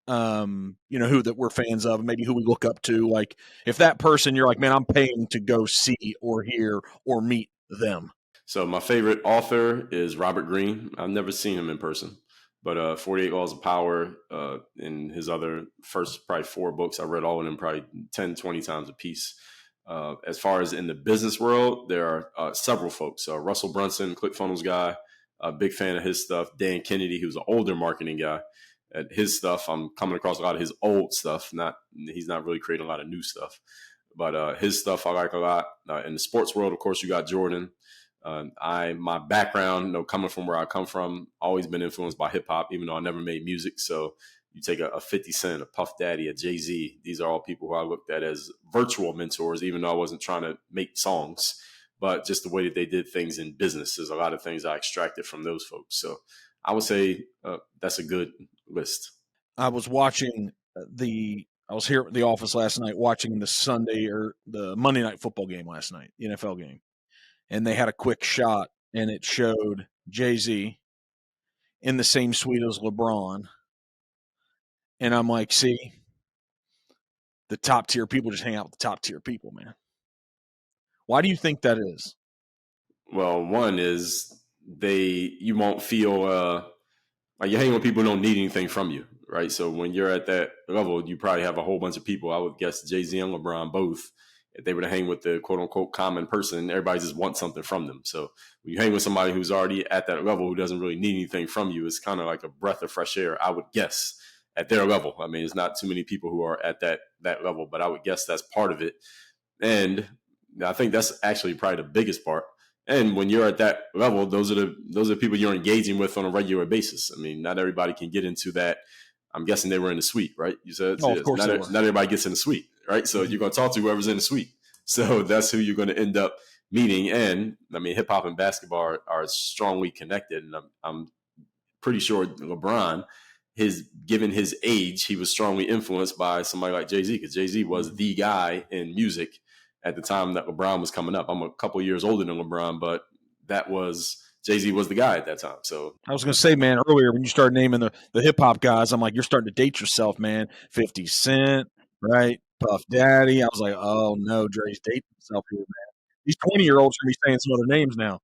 who that we're fans of, maybe who we look up to. Like, if that person you're like, man, I'm paying to go see or hear or meet them. So my favorite author is Robert Greene. I've never seen him in person, but 48 Laws of Power and his other first probably 4 books, I read all of them probably 10, 20 times a piece. As far as in the business world, there are several folks. Russell Brunson, ClickFunnels guy, a big fan of his stuff. Dan Kennedy, who's an older marketing guy. At his stuff, I'm coming across a lot of his old stuff. He's not really creating a lot of new stuff, but his stuff I like a lot. In the sports world, of course, you got Jordan. My background, coming from where I come from, always been influenced by hip hop, even though I never made music. So you take a 50 Cent, a Puff Daddy, a Jay-Z. These are all people who I looked at as virtual mentors, even though I wasn't trying to make songs, but just the way that they did things in business. There's a lot of things I extracted from those folks. So I would say that's a good list. I was watching I was here at the office last night watching the Monday Night Football game last night, the NFL game. And they had a quick shot, and it showed Jay-Z in the same suite as LeBron. And I'm like, see, the top tier people just hang out with the top tier people, man. Why do you think that is? Well, one is you won't feel like you're hanging with people who don't need anything from you, right? So when you're at that level, you probably have a whole bunch of people. I would guess Jay-Z and LeBron both if they were to hang with the quote unquote common person, everybody just wants something from them. So when you hang with somebody who's already at that level, who doesn't really need anything from you, it's kind of like a breath of fresh air, I would guess, at their level. I mean, it's not too many people who are at that level, but I would guess that's part of it. And I think that's actually probably the biggest part. And when you're at that level, those are the people you're engaging with on a regular basis. I mean, not everybody can get into that. I'm guessing they were in the suite, right? You said of course not everybody gets in the suite, right? So you're going to talk to whoever's in the suite. So that's who you're going to end up meeting. And I mean, hip hop and basketball are strongly connected. And I'm pretty sure LeBron, given his age, he was strongly influenced by somebody like Jay-Z, because Jay-Z was the guy in music at the time that LeBron was coming up. I'm a couple years older than LeBron, but Jay-Z was the guy at that time. So I was going to say, man, earlier when you started naming the hip hop guys, I'm like, you're starting to date yourself, man. 50 Cent, right? Puff Daddy. I was like, oh no, Dre's dating himself here, man. These 20-year-olds are going to be saying some other names now.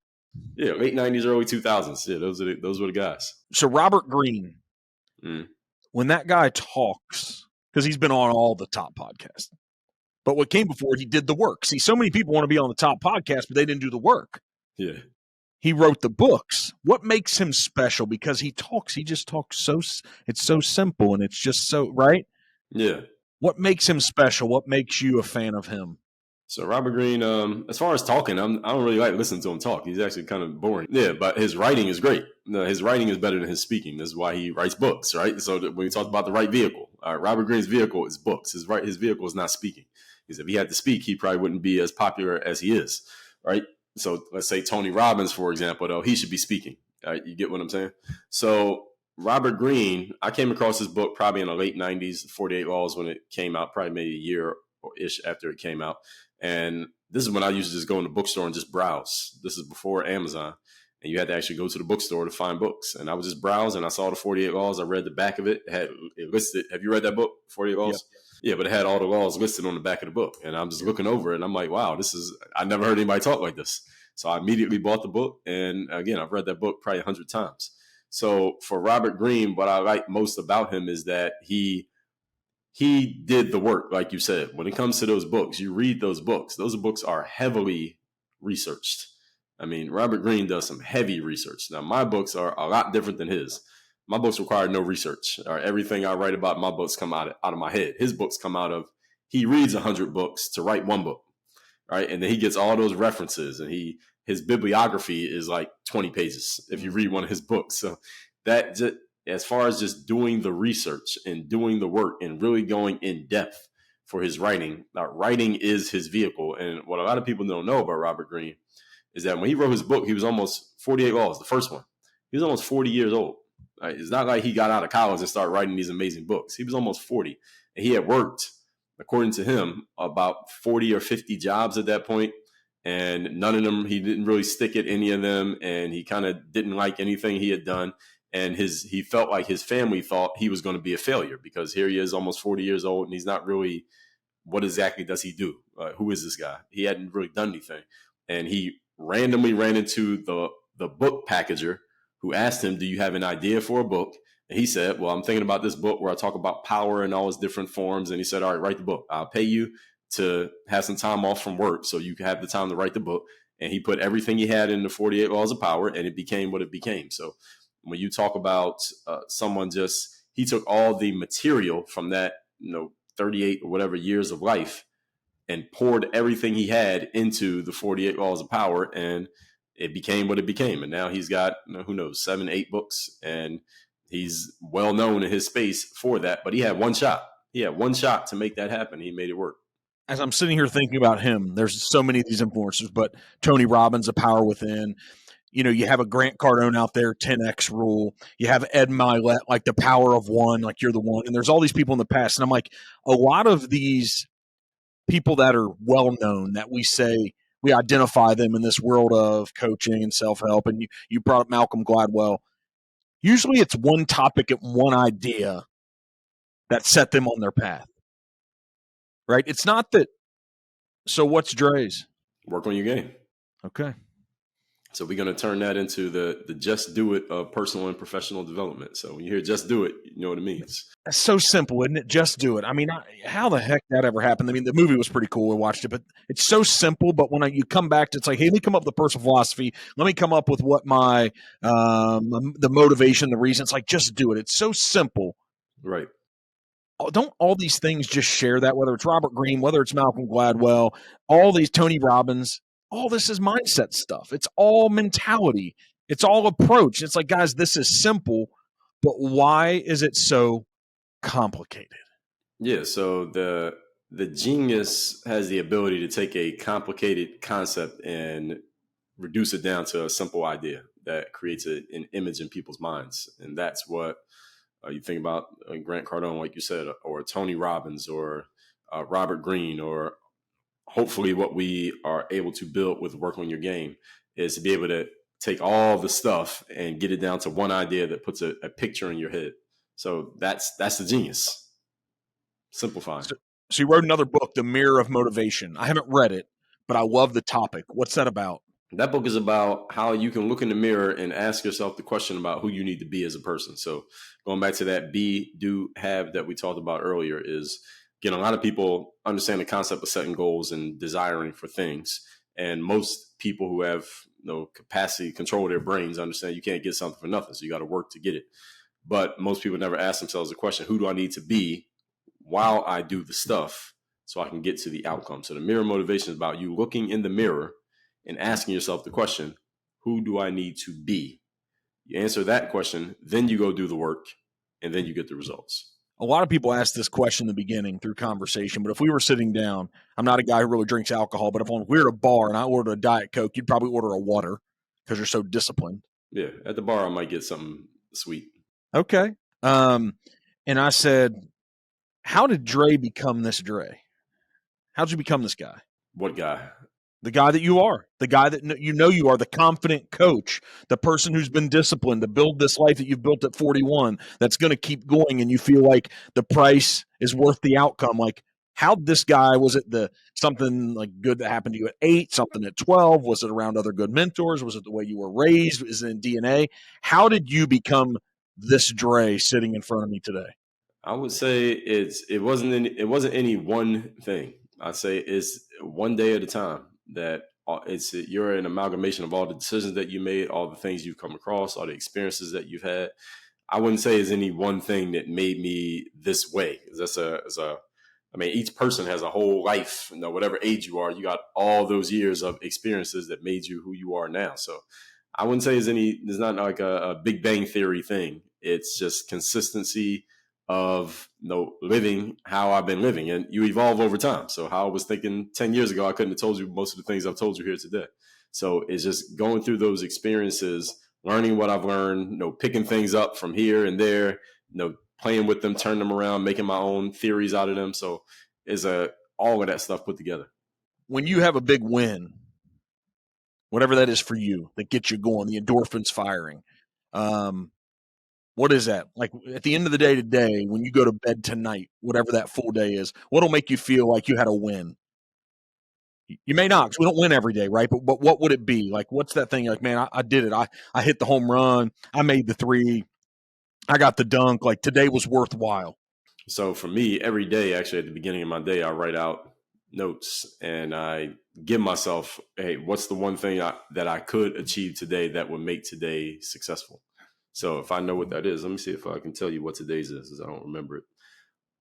Yeah, late 90s, early 2000s. Yeah, those were the guys. So Robert Greene, when that guy talks, because he's been on all the top podcasts, but what came before, he did the work. See, so many people want to be on the top podcast, but they didn't do the work. Yeah. He wrote the books. What makes him special? Because he just talks it's so simple and it's just so, right? Yeah. What makes him special? What makes you a fan of him? So Robert Greene, as far as talking, I don't really like listening to him talk. He's actually kind of boring. Yeah, but his writing is great. No, his writing is better than his speaking. This is why he writes books, right? So when we talk about the right vehicle, Robert Greene's vehicle is books. His vehicle is not speaking. Because if he had to speak, he probably wouldn't be as popular as he is, right? So let's say Tony Robbins, for example, though, he should be speaking. Right? You get what I'm saying? So Robert Greene, I came across his book probably in the late 90s, 48 Laws, when it came out, probably maybe a year-ish after it came out. And this is when I used to just go in the bookstore and just browse. This is before Amazon. And you had to actually go to the bookstore to find books. And I was just browsing. I saw the 48 Laws. I read the back of it. It listed. Have you read that book, 48 Laws? Yep. Yeah, but it had all the laws listed on the back of the book. And I'm just looking over it. And I'm like, wow, I never heard anybody talk like this. So I immediately bought the book. And again, I've read that book probably 100 times. So for Robert Greene, what I like most about him is that he did the work, like you said. When it comes to those books, you read those books. Those books are heavily researched. I mean, Robert Greene does some heavy research. Now, my books are a lot different than his. My books require no research. Everything I write about my books come out of my head. His books come out of, he reads 100 books to write one book, right? And then he gets all those references, and his bibliography is like 20 pages if you read one of his books. So that just, as far as just doing the research and doing the work and really going in depth for his writing, writing is his vehicle. And what a lot of people don't know about Robert Greene is that when he wrote his book, he was almost 48 Laws, the first one. He was almost 40 years old. Right? It's not like he got out of college and started writing these amazing books. He was almost 40. And he had worked, according to him, about 40 or 50 jobs at that point. And none of them, he didn't really stick at any of them. And he kind of didn't like anything he had done. And he felt like his family thought he was going to be a failure, because here he is almost 40 years old and he's not really, what exactly does he do? Who is this guy? He hadn't really done anything. And he randomly ran into the book packager, who asked him, do you have an idea for a book? And he said, well, I'm thinking about this book where I talk about power in all its different forms. And he said, all right, write the book. I'll pay you to have some time off from work so you can have the time to write the book. And he put everything he had in the 48 Laws of Power, and it became what it became. So when you talk about someone he took all the material from that, 38 or whatever years of life and poured everything he had into the 48 Laws of Power, and it became what it became. And now he's got, who knows, 7, 8 books, and he's well known in his space for that. But he had one shot. He had one shot to make that happen. He made it work. As I'm sitting here thinking about him, there's so many of these influencers, but Tony Robbins, The Power Within. You have a Grant Cardone out there, 10X Rule. You have Ed Mylett, like The Power of One, like you're the one. And there's all these people in the past. And I'm like, a lot of these people that are well-known, that we say we identify them in this world of coaching and self-help, and you brought up Malcolm Gladwell. Usually it's one topic and one idea that set them on their path, right? It's not that. So what's Dre's? Work on your game. Okay. So we're going to turn that into the just do it of personal and professional development. So when you hear just do it, you know what it means. That's so simple, isn't it? Just do it. I mean, how the heck that ever happened? I mean, the movie was pretty cool. We watched it, but it's so simple. But when you come back to, it's like, hey, let me come up with a personal philosophy. Let me come up with what my the motivation, the reason. It's like, just do it. It's so simple. Right. Don't all these things just share that? Whether it's Robert Greene, whether it's Malcolm Gladwell, all these Tony Robbins, all this is mindset stuff. It's all mentality. It's all approach. It's like, guys, this is simple, but why is it so complicated? Yeah, so the genius has the ability to take a complicated concept and reduce it down to a simple idea that creates an image in people's minds. And that's what you think about Grant Cardone, like you said, or Tony Robbins, or Robert Greene, or hopefully what we are able to build with Work on Your Game is to be able to take all the stuff and get it down to one idea that puts a picture in your head. So that's the genius. Simplifying. So you wrote another book, The Mirror of Motivation. I haven't read it, but I love the topic. What's that about? That book is about how you can look in the mirror and ask yourself the question about who you need to be as a person. So going back to that be, do, have that we talked about earlier is, again, a lot of people understand the concept of setting goals and desiring for things. And most people who have capacity, control of their brains understand you can't get something for nothing. So you got to work to get it. But most people never ask themselves the question, who do I need to be while I do the stuff so I can get to the outcome? So the mirror motivation is about you looking in the mirror and asking yourself the question, who do I need to be? You answer that question, then you go do the work, and then you get the results. A lot of people ask this question in the beginning through conversation, but if we were sitting down, I'm not a guy who really drinks alcohol, but if we were at a bar and I ordered a Diet Coke, you'd probably order a water because you're so disciplined. Yeah, at the bar, I might get something sweet. Okay. And I said, how did Dre become this Dre? How'd you become this guy? What guy? The guy that you are, the guy that you are, the confident coach, the person who's been disciplined to build this life that you've built at 41 that's going to keep going, and you feel like the price is worth the outcome. Like, how'd this guy, was it something like good that happened to you at 8, something at 12? Was it around other good mentors? Was it the way you were raised? Is it in DNA? How did you become this Dre sitting in front of me today? I would say it wasn't any one thing. I'd say it's one day at a time. That you're an amalgamation of all the decisions that you made, all the things you've come across, all the experiences that you've had. I wouldn't say it's any one thing that made me this way. I mean, each person has a whole life. Whatever age you are, you got all those years of experiences that made you who you are now. So I wouldn't say there's not like a Big Bang Theory thing. It's just consistency of living how I've been living, and you evolve over time. So how I was thinking 10 years ago, I couldn't have told you most of the things I've told you here today. So it's just going through those experiences, learning what I've learned, picking things up from here and there, playing with them, turning them around, making my own theories out of them. So it's all of that stuff put together. When you have a big win, whatever that is for you, that gets you going, the endorphins firing, what is that? Like at the end of the day today, when you go to bed tonight, whatever that full day is, what'll make you feel like you had a win? You may not, because we don't win every day, right? But what would it be? Like, what's that thing? Like, man, I did it. I hit the home run. I made the 3. I got the dunk. Like, today was worthwhile. So for me, every day, actually, at the beginning of my day, I write out notes and I give myself, hey, what's the one thing that I could achieve today that would make today successful? So if I know what that is, let me see if I can tell you what today's is, because I don't remember it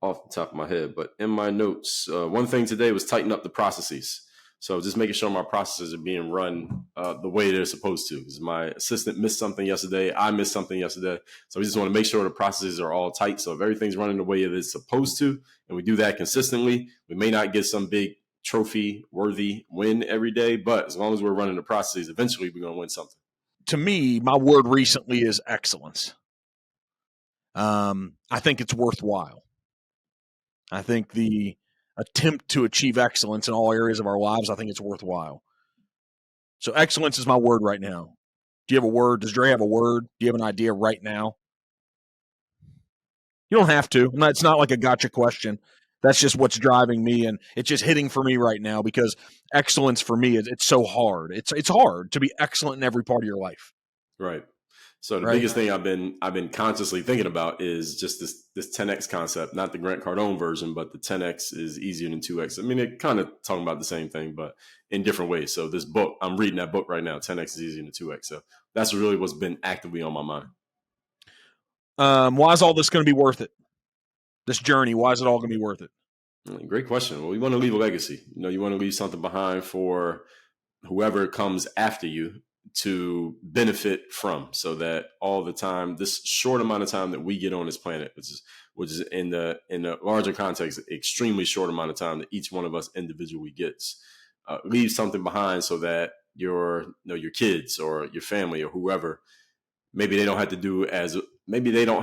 off the top of my head. But in my notes, one thing today was tighten up the processes. So just making sure my processes are being run the way they're supposed to. Because my assistant missed something yesterday. I missed something yesterday. So we just want to make sure the processes are all tight. So if everything's running the way it is supposed to, and we do that consistently, we may not get some big trophy-worthy win every day. But as long as we're running the processes, eventually we're going to win something. To me, my word recently is excellence. I think it's worthwhile. I think the attempt to achieve excellence in all areas of our lives, I think it's worthwhile. So excellence is my word right now. Do you have a word? Does Dre have a word? Do you have an idea right now? You don't have to. It's not like a gotcha question. That's just what's driving me, and it's just hitting for me right now because excellence for me it's so hard. It's hard to be excellent in every part of your life. Right. So the Right. biggest thing I've been consciously thinking about is just this 10x concept, not the Grant Cardone version, but the 10x is easier than 2x. I mean, they're kind of talking about the same thing, but in different ways. So this book, I'm reading that book right now, 10x is easier than 2x. So that's really what's been actively on my mind. Why is all this going to be worth it? This journey, why is it all going to be worth it? Great question. Well, we want to leave a legacy. You want to leave something behind for whoever comes after you to benefit from, so that all the time, this short amount of time that we get on this planet, which is in the larger context, extremely short amount of time that each one of us individually gets, leave something behind so that your kids or your family or whoever, maybe they don't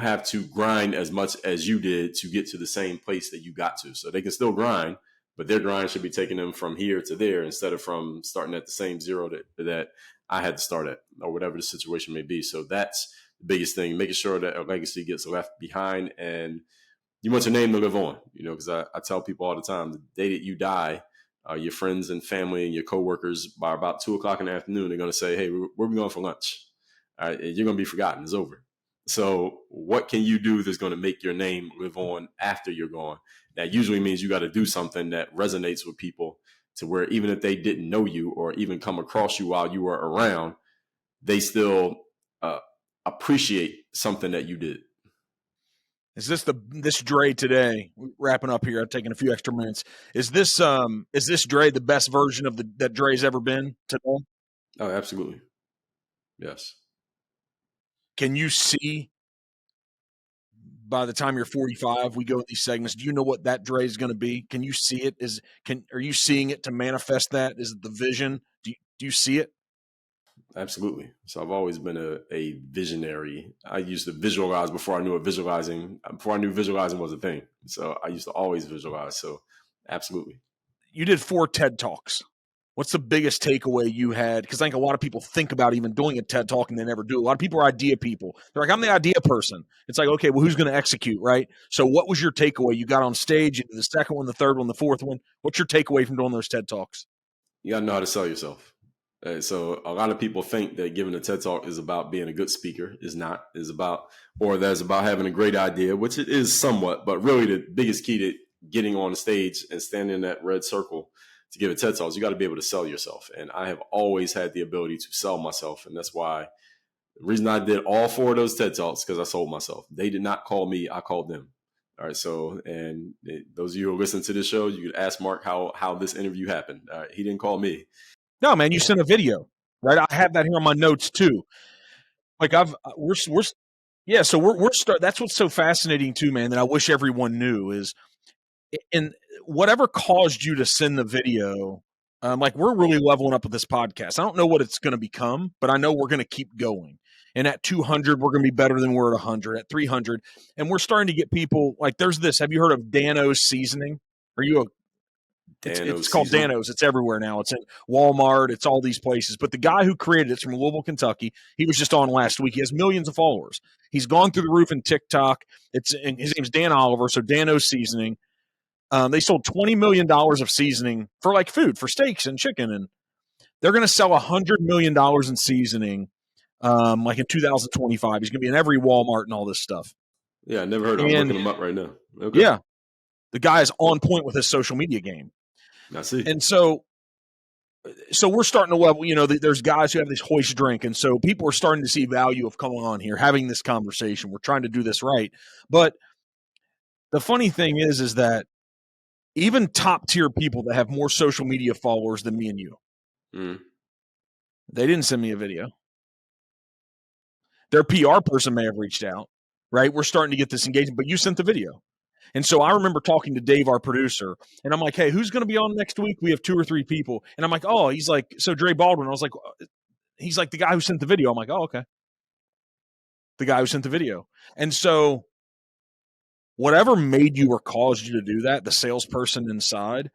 have to grind as much as you did to get to the same place that you got to. So they can still grind, but their grind should be taking them from here to there instead of from starting at the same zero that I had to start at, or whatever the situation may be. So that's the biggest thing, making sure that a legacy gets left behind, and you want your name to live on, because I tell people all the time, the day that you die, your friends and family and your coworkers, by about 2:00 in the afternoon, they're going to say, hey, where are we going for lunch? All right, you're going to be forgotten. It's over. So what can you do that's going to make your name live on after you're gone? That usually means you got to do something that resonates with people, to where even if they didn't know you or even come across you while you were around, they still appreciate something that you did. Is this Dre today? Wrapping up here, I've taken a few extra minutes. Is this Dre the best version of that Dre's ever been today? Oh, absolutely. Yes. Can you see, by the time you're 45, we go in these segments, do you know what that Dre is going to be? Can you see it? Are you seeing it to manifest that? Is it the vision? Do you see it? Absolutely. So I've always been a visionary. I used to visualize before I knew visualizing was a thing. So I used to always visualize. So absolutely. You did 4 TED Talks. What's the biggest takeaway you had? Because I think a lot of people think about even doing a TED Talk and they never do. A lot of people are idea people. They're like, I'm the idea person. It's like, okay, well, who's going to execute, right? So what was your takeaway? You got on stage, you did the second one, the third one, the fourth one. What's your takeaway from doing those TED Talks? You got to know how to sell yourself. So a lot of people think that giving a TED Talk is about being a good speaker. It's not. It's about having a great idea, which it is somewhat, but really the biggest key to getting on the stage and standing in that red circle to give a TED Talk, you got to be able to sell yourself. And I have always had the ability to sell myself. And that's why the reason I did all 4 of those TED Talks, because I sold myself. They did not call me, I called them. All right. So, and those of you who listen to this show, you could ask Mark how this interview happened. All right, he didn't call me. No, man, you sent a video, right? I have that here on my notes too. Like we're that's what's so fascinating too, man, that I wish everyone knew is, and whatever caused you to send the video, like we're really leveling up with this podcast. I don't know what it's going to become, but I know we're going to keep going. And at 200, we're going to be better than we're at 100, at 300. And we're starting to get people like, there's this, have you heard of Dano's seasoning? Are you it's called Dano's. It's everywhere now. It's in Walmart. It's all these places. But the guy who created it's from Louisville, Kentucky. He was just on last week. He has millions of followers. He's gone through the roof in TikTok. His name's Dan Oliver. So Dano's seasoning. They sold $20 million of seasoning for like food, for steaks and chicken. And they're going to sell $100 million in seasoning like in 2025. He's going to be in every Walmart and all this stuff. Yeah, I never heard of him. I'm looking him up right now. Okay. Yeah. The guy is on point with his social media game. I see. And so we're starting to level, there's guys who have this hoist drink. And so people are starting to see value of coming on here, having this conversation. We're trying to do this right. But the funny thing is that even top tier people that have more social media followers than me and you, they didn't send me a video. Their PR person may have reached out, right? We're starting to get this engagement, but you sent the video. And so I remember talking to Dave, our producer, and I'm like, hey, who's going to be on next week? We have 2 or 3 people. And I'm like, oh, he's like, so Dre Baldwin. I was like, he's like the guy who sent the video. I'm like, oh, okay. The guy who sent the video. And so whatever made you or caused you to do that, the salesperson inside,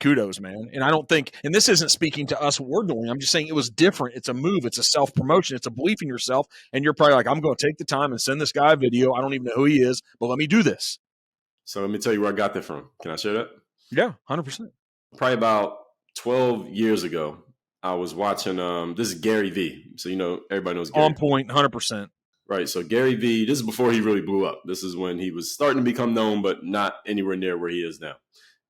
kudos, man. And I don't think, and this isn't speaking to us what we're doing. I'm just saying it was different. It's a move. It's a self-promotion. It's a belief in yourself. And you're probably like, I'm going to take the time and send this guy a video. I don't even know who he is, but let me do this. So let me tell you where I got that from. Can I share that? Yeah, 100%. Probably about 12 years ago, I was watching, this is Gary Vee. So, everybody knows Gary On point, 100%. Right. So Gary Vee, this is before he really blew up. This is when he was starting to become known, but not anywhere near where he is now.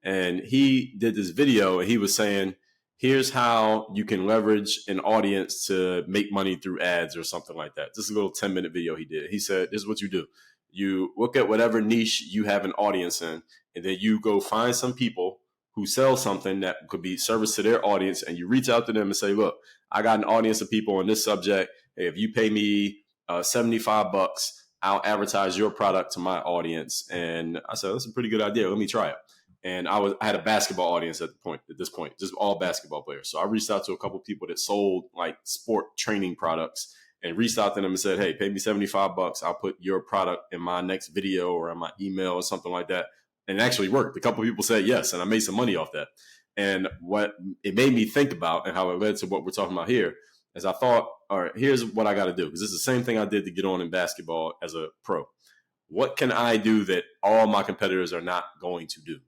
And he did this video and he was saying, here's how you can leverage an audience to make money through ads or something like that. This is a little 10-minute video he did. He said, this is what you do. You look at whatever niche you have an audience in, and then you go find some people who sell something that could be service to their audience. And you reach out to them and say, look, I got an audience of people on this subject. Hey, if you pay me $75, I'll advertise your product to my audience. And I said, that's a pretty good idea. Let me try it. And I had a basketball audience at this point, just all basketball players. So I reached out to a couple of people that sold like sport training products and reached out to them and said, hey, pay me $75. I'll put your product in my next video or in my email or something like that. And it actually worked. A couple of people said yes, and I made some money off that. And what it made me think about and how it led to what we're talking about here is I thought, all right, here's what I got to do. Because this is the same thing I did to get on in basketball as a pro. What can I do that all my competitors are not going to do?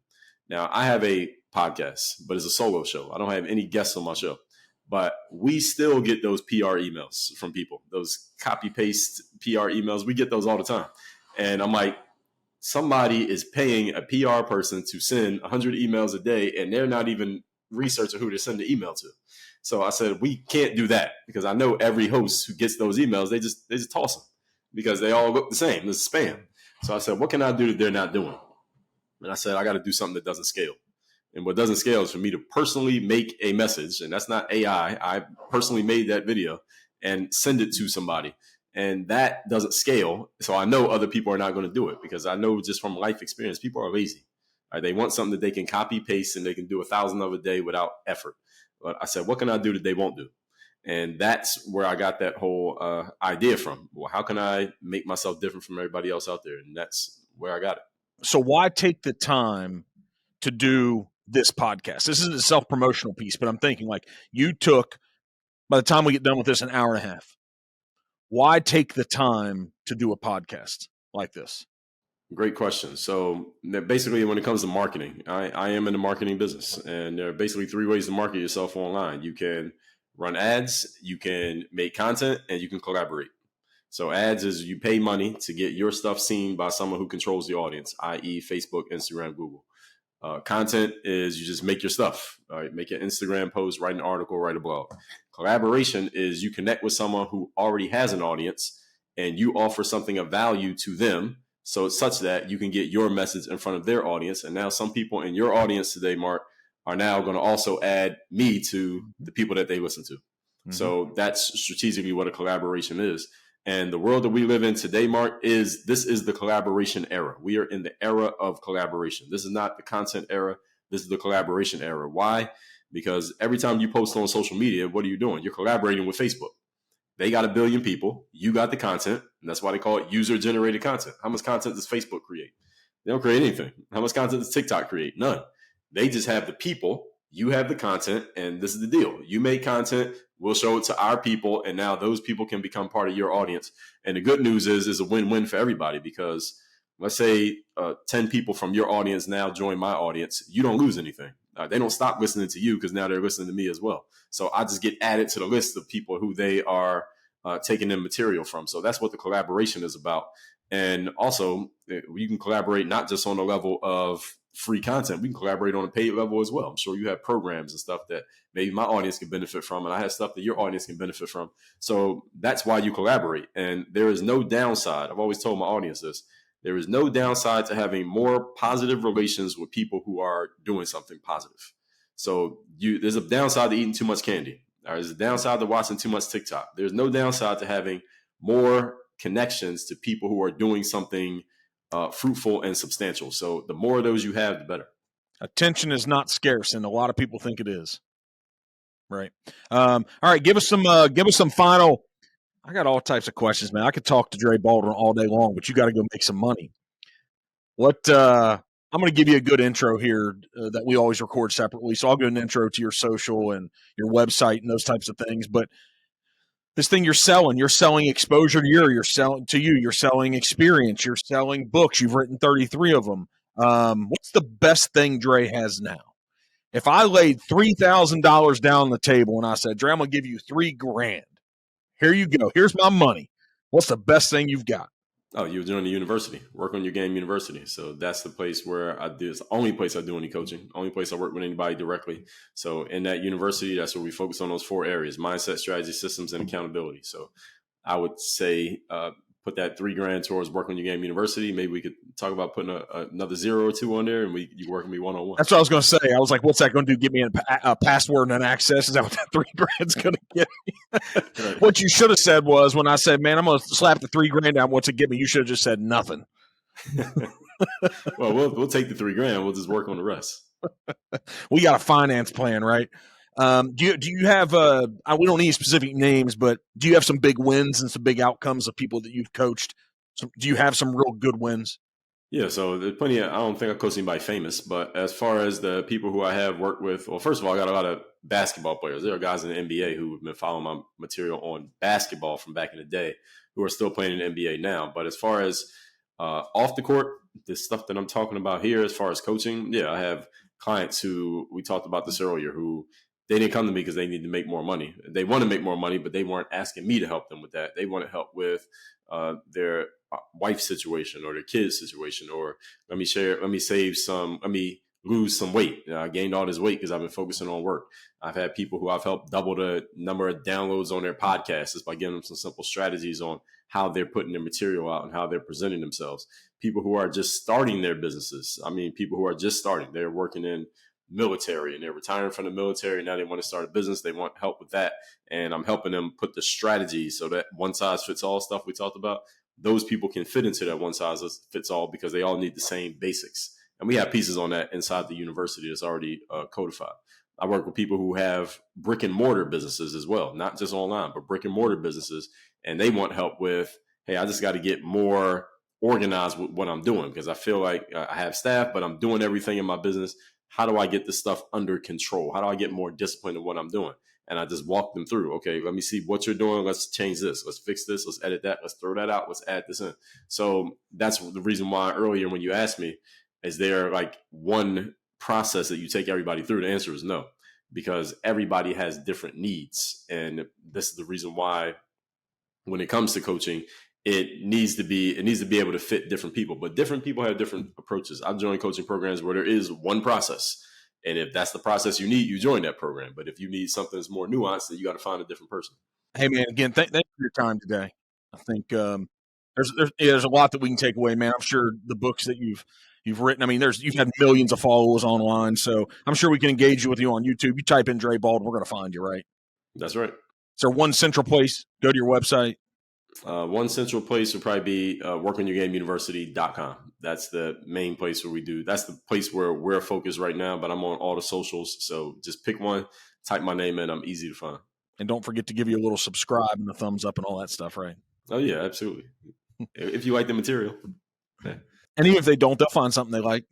Now, I have a podcast, but it's a solo show. I don't have any guests on my show. But we still get those PR emails from people, those copy-paste PR emails. We get those all the time. And I'm like, somebody is paying a PR person to send 100 emails a day, and they're not even researching who to send the email to. So I said, we can't do that because I know every host who gets those emails, they just toss them because they all look the same. It's spam. So I said, what can I do that they're not doing? And I said, I got to do something that doesn't scale. And what doesn't scale is for me to personally make a message. And that's not AI. I personally made that video and send it to somebody. And that doesn't scale. So I know other people are not going to do it because I know just from life experience, people are lazy. Right? They want something that they can copy, paste, and they can do 1,000 of a day without effort. But I said, what can I do that they won't do? And that's where I got that whole idea from. Well, how can I make myself different from everybody else out there? And that's where I got it. So why take the time to do this podcast? This isn't a self-promotional piece, but I'm thinking like you took, by the time we get done with this, an hour and a half. Why take the time to do a podcast like this? Great question. So basically, when it comes to marketing, I am in the marketing business, and there are basically 3 ways to market yourself online. You can run ads, you can make content, and you can collaborate. So ads is you pay money to get your stuff seen by someone who controls the audience, i.e. Facebook, Instagram, Google. Content is you just make your stuff, right? Make an Instagram post, write an article, write a blog. Collaboration is you connect with someone who already has an audience and you offer something of value to them. So it's such that you can get your message in front of their audience. And now some people in your audience today, Mark, are now going to also add me to the people that they listen to. Mm-hmm. So that's strategically what a collaboration is. And the world that we live in today, Mark, this is the collaboration era. We are in the era of collaboration. This is not the content era. This is the collaboration era. Why? Because every time you post on social media, what are you doing? You're collaborating with Facebook. They got 1 billion people. You got the content. And that's why they call it user-generated content. How much content does Facebook create? They don't create anything. How much content does TikTok create? None. They just have the people. You have the content. And this is the deal. You make content. We'll show it to our people. And now those people can become part of your audience. And the good news is it's a win-win for everybody because let's say 10 people from your audience now join my audience. You don't lose anything. They don't stop listening to you because now they're listening to me as well. So I just get added to the list of people who they are taking in material from. So that's what the collaboration is about. And also, you can collaborate not just on the level of free content. We can collaborate on a paid level as well. I'm sure you have programs and stuff that maybe my audience can benefit from, and I have stuff that your audience can benefit from. So that's why you collaborate. And there is no downside. I've always told my audience this. There is no downside to having more positive relations with people who are doing something positive. So there's a downside to eating too much candy. There's a downside to watching too much TikTok. There's no downside to having more connections to people who are doing something fruitful and substantial. So the more of those you have, the better. Attention is not scarce, and a lot of people think it is. Right. All right. Give us some final. I got all types of questions, man. I could talk to Dre Baldwin all day long, but you got to go make some money. I'm going to give you a good intro here that we always record separately. So I'll do an intro to your social and your website and those types of things. But this thing you're selling exposure to you're selling experience. You're selling books. You've written 33 of them. What's the best thing Dre has now? If I laid $3,000 down on the table and I said, Dre, I'm going to give you $3,000. Here you go. Here's my money. What's the best thing you've got? Oh, you were doing the university, Work on Your Game University. So that's the place where I do. It's the only place I do any coaching, only place I work with anybody directly. So in that university, that's where we focus on those 4 areas: mindset, strategy, systems, and accountability. So I would say put that $3,000 towards Work on Your Game University. Maybe we could talk about putting another 0 or 2 on there, and you work with me one-on-one. That's what I was going to say. I was like, what's that going to do? Give me a password and an access? Is that what that $3,000's going to get me? Right. What you should have said was, when I said, man, I'm going to slap the $3,000 down, what's it get me? You should have just said nothing. Well, we'll take the $3,000. We'll just work on the rest. We got a finance plan, right? Do you have we don't need specific names, but do you have some big wins and some big outcomes of people that you've coached? So do you have some real good wins? Yeah, so there's plenty of, I don't think I've coached anybody famous, but as far as the people who I have worked with, well, first of all, I got a lot of basketball players. There are guys in the NBA who have been following my material on basketball from back in the day who are still playing in the NBA now. But as far as off the court, the stuff that I'm talking about here, as far as coaching, yeah, I have clients who, we talked about this earlier, who they didn't come to me because they need to make more money. They want to make more money, but they weren't asking me to help them with that. They wanted help with their wife situation or their kids situation, or let me lose some weight. I gained all this weight because I've been focusing on work. I've had people who I've helped double the number of downloads on their podcasts just by giving them some simple strategies on how they're putting their material out and how they're presenting themselves. People who are just starting their businesses. I mean, people who are just starting, they're working in military and they're retiring from the military. Now they want to start a business. They want help with that. And I'm helping them put the strategy so that one size fits all stuff we talked about, those people can fit into that one size fits all because they all need the same basics. And we have pieces on that inside the university that's already codified. I work with people who have brick and mortar businesses as well, not just online, but brick and mortar businesses. And they want help with, hey, I just got to get more organized with what I'm doing because I feel like I have staff, but I'm doing everything in my business. How do I get this stuff under control? How do I get more disciplined in what I'm doing? And I just walk them through, okay, let me see what you're doing. Let's change this. Let's fix this. Let's edit that. Let's throw that out. Let's add this in. So that's the reason why earlier when you asked me, is there like one process that you take everybody through? The answer is no, because everybody has different needs. And this is the reason why when it comes to coaching, it needs to be able to fit different people, but different people have different approaches. I've joined coaching programs where there is one process. And if that's the process you need, you join that program. But if you need something that's more nuanced, then you got to find a different person. Hey, man, again, thank you for your time today. I think there's a lot that we can take away, man. I'm sure the books that you've written, I mean, you've had millions of followers online, so I'm sure we can engage with you on YouTube. You type in Dre Baldwin, we're going to find you, right? That's right. Is there one central place? Go to your website. One central place would probably be workonyourgameuniversity.com. That's the main place where we do. That's the place where we're focused right now, but I'm on all the socials. So just pick one, type my name in. I'm easy to find. And don't forget to give you a little subscribe and a thumbs up and all that stuff, right? Oh, yeah, absolutely. If you like the material. Yeah. And even if they don't, they'll find something they like.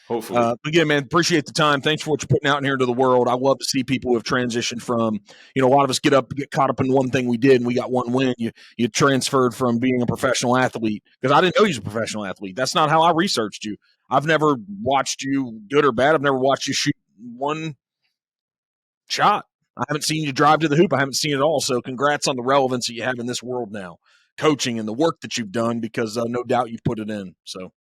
Hopefully. Again, man, appreciate the time. Thanks for what you're putting out in here into the world. I love to see people who have transitioned from, a lot of us get caught up in one thing we did and we got one win. You transferred from being a professional athlete, because I didn't know you was a professional athlete. That's not how I researched you. I've never watched you, good or bad. I've never watched you shoot one shot. I haven't seen you drive to the hoop. I haven't seen it all. So congrats on the relevance that you have in this world now, coaching and the work that you've done, because no doubt you've put it in. So.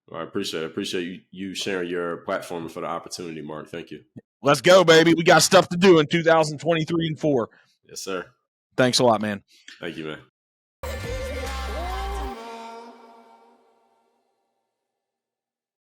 Well, I appreciate it. I appreciate you sharing your platform for the opportunity, Mark. Thank you. Let's go, baby. We got stuff to do in 2023 and 4. Yes, sir. Thanks a lot, man. Thank you, man.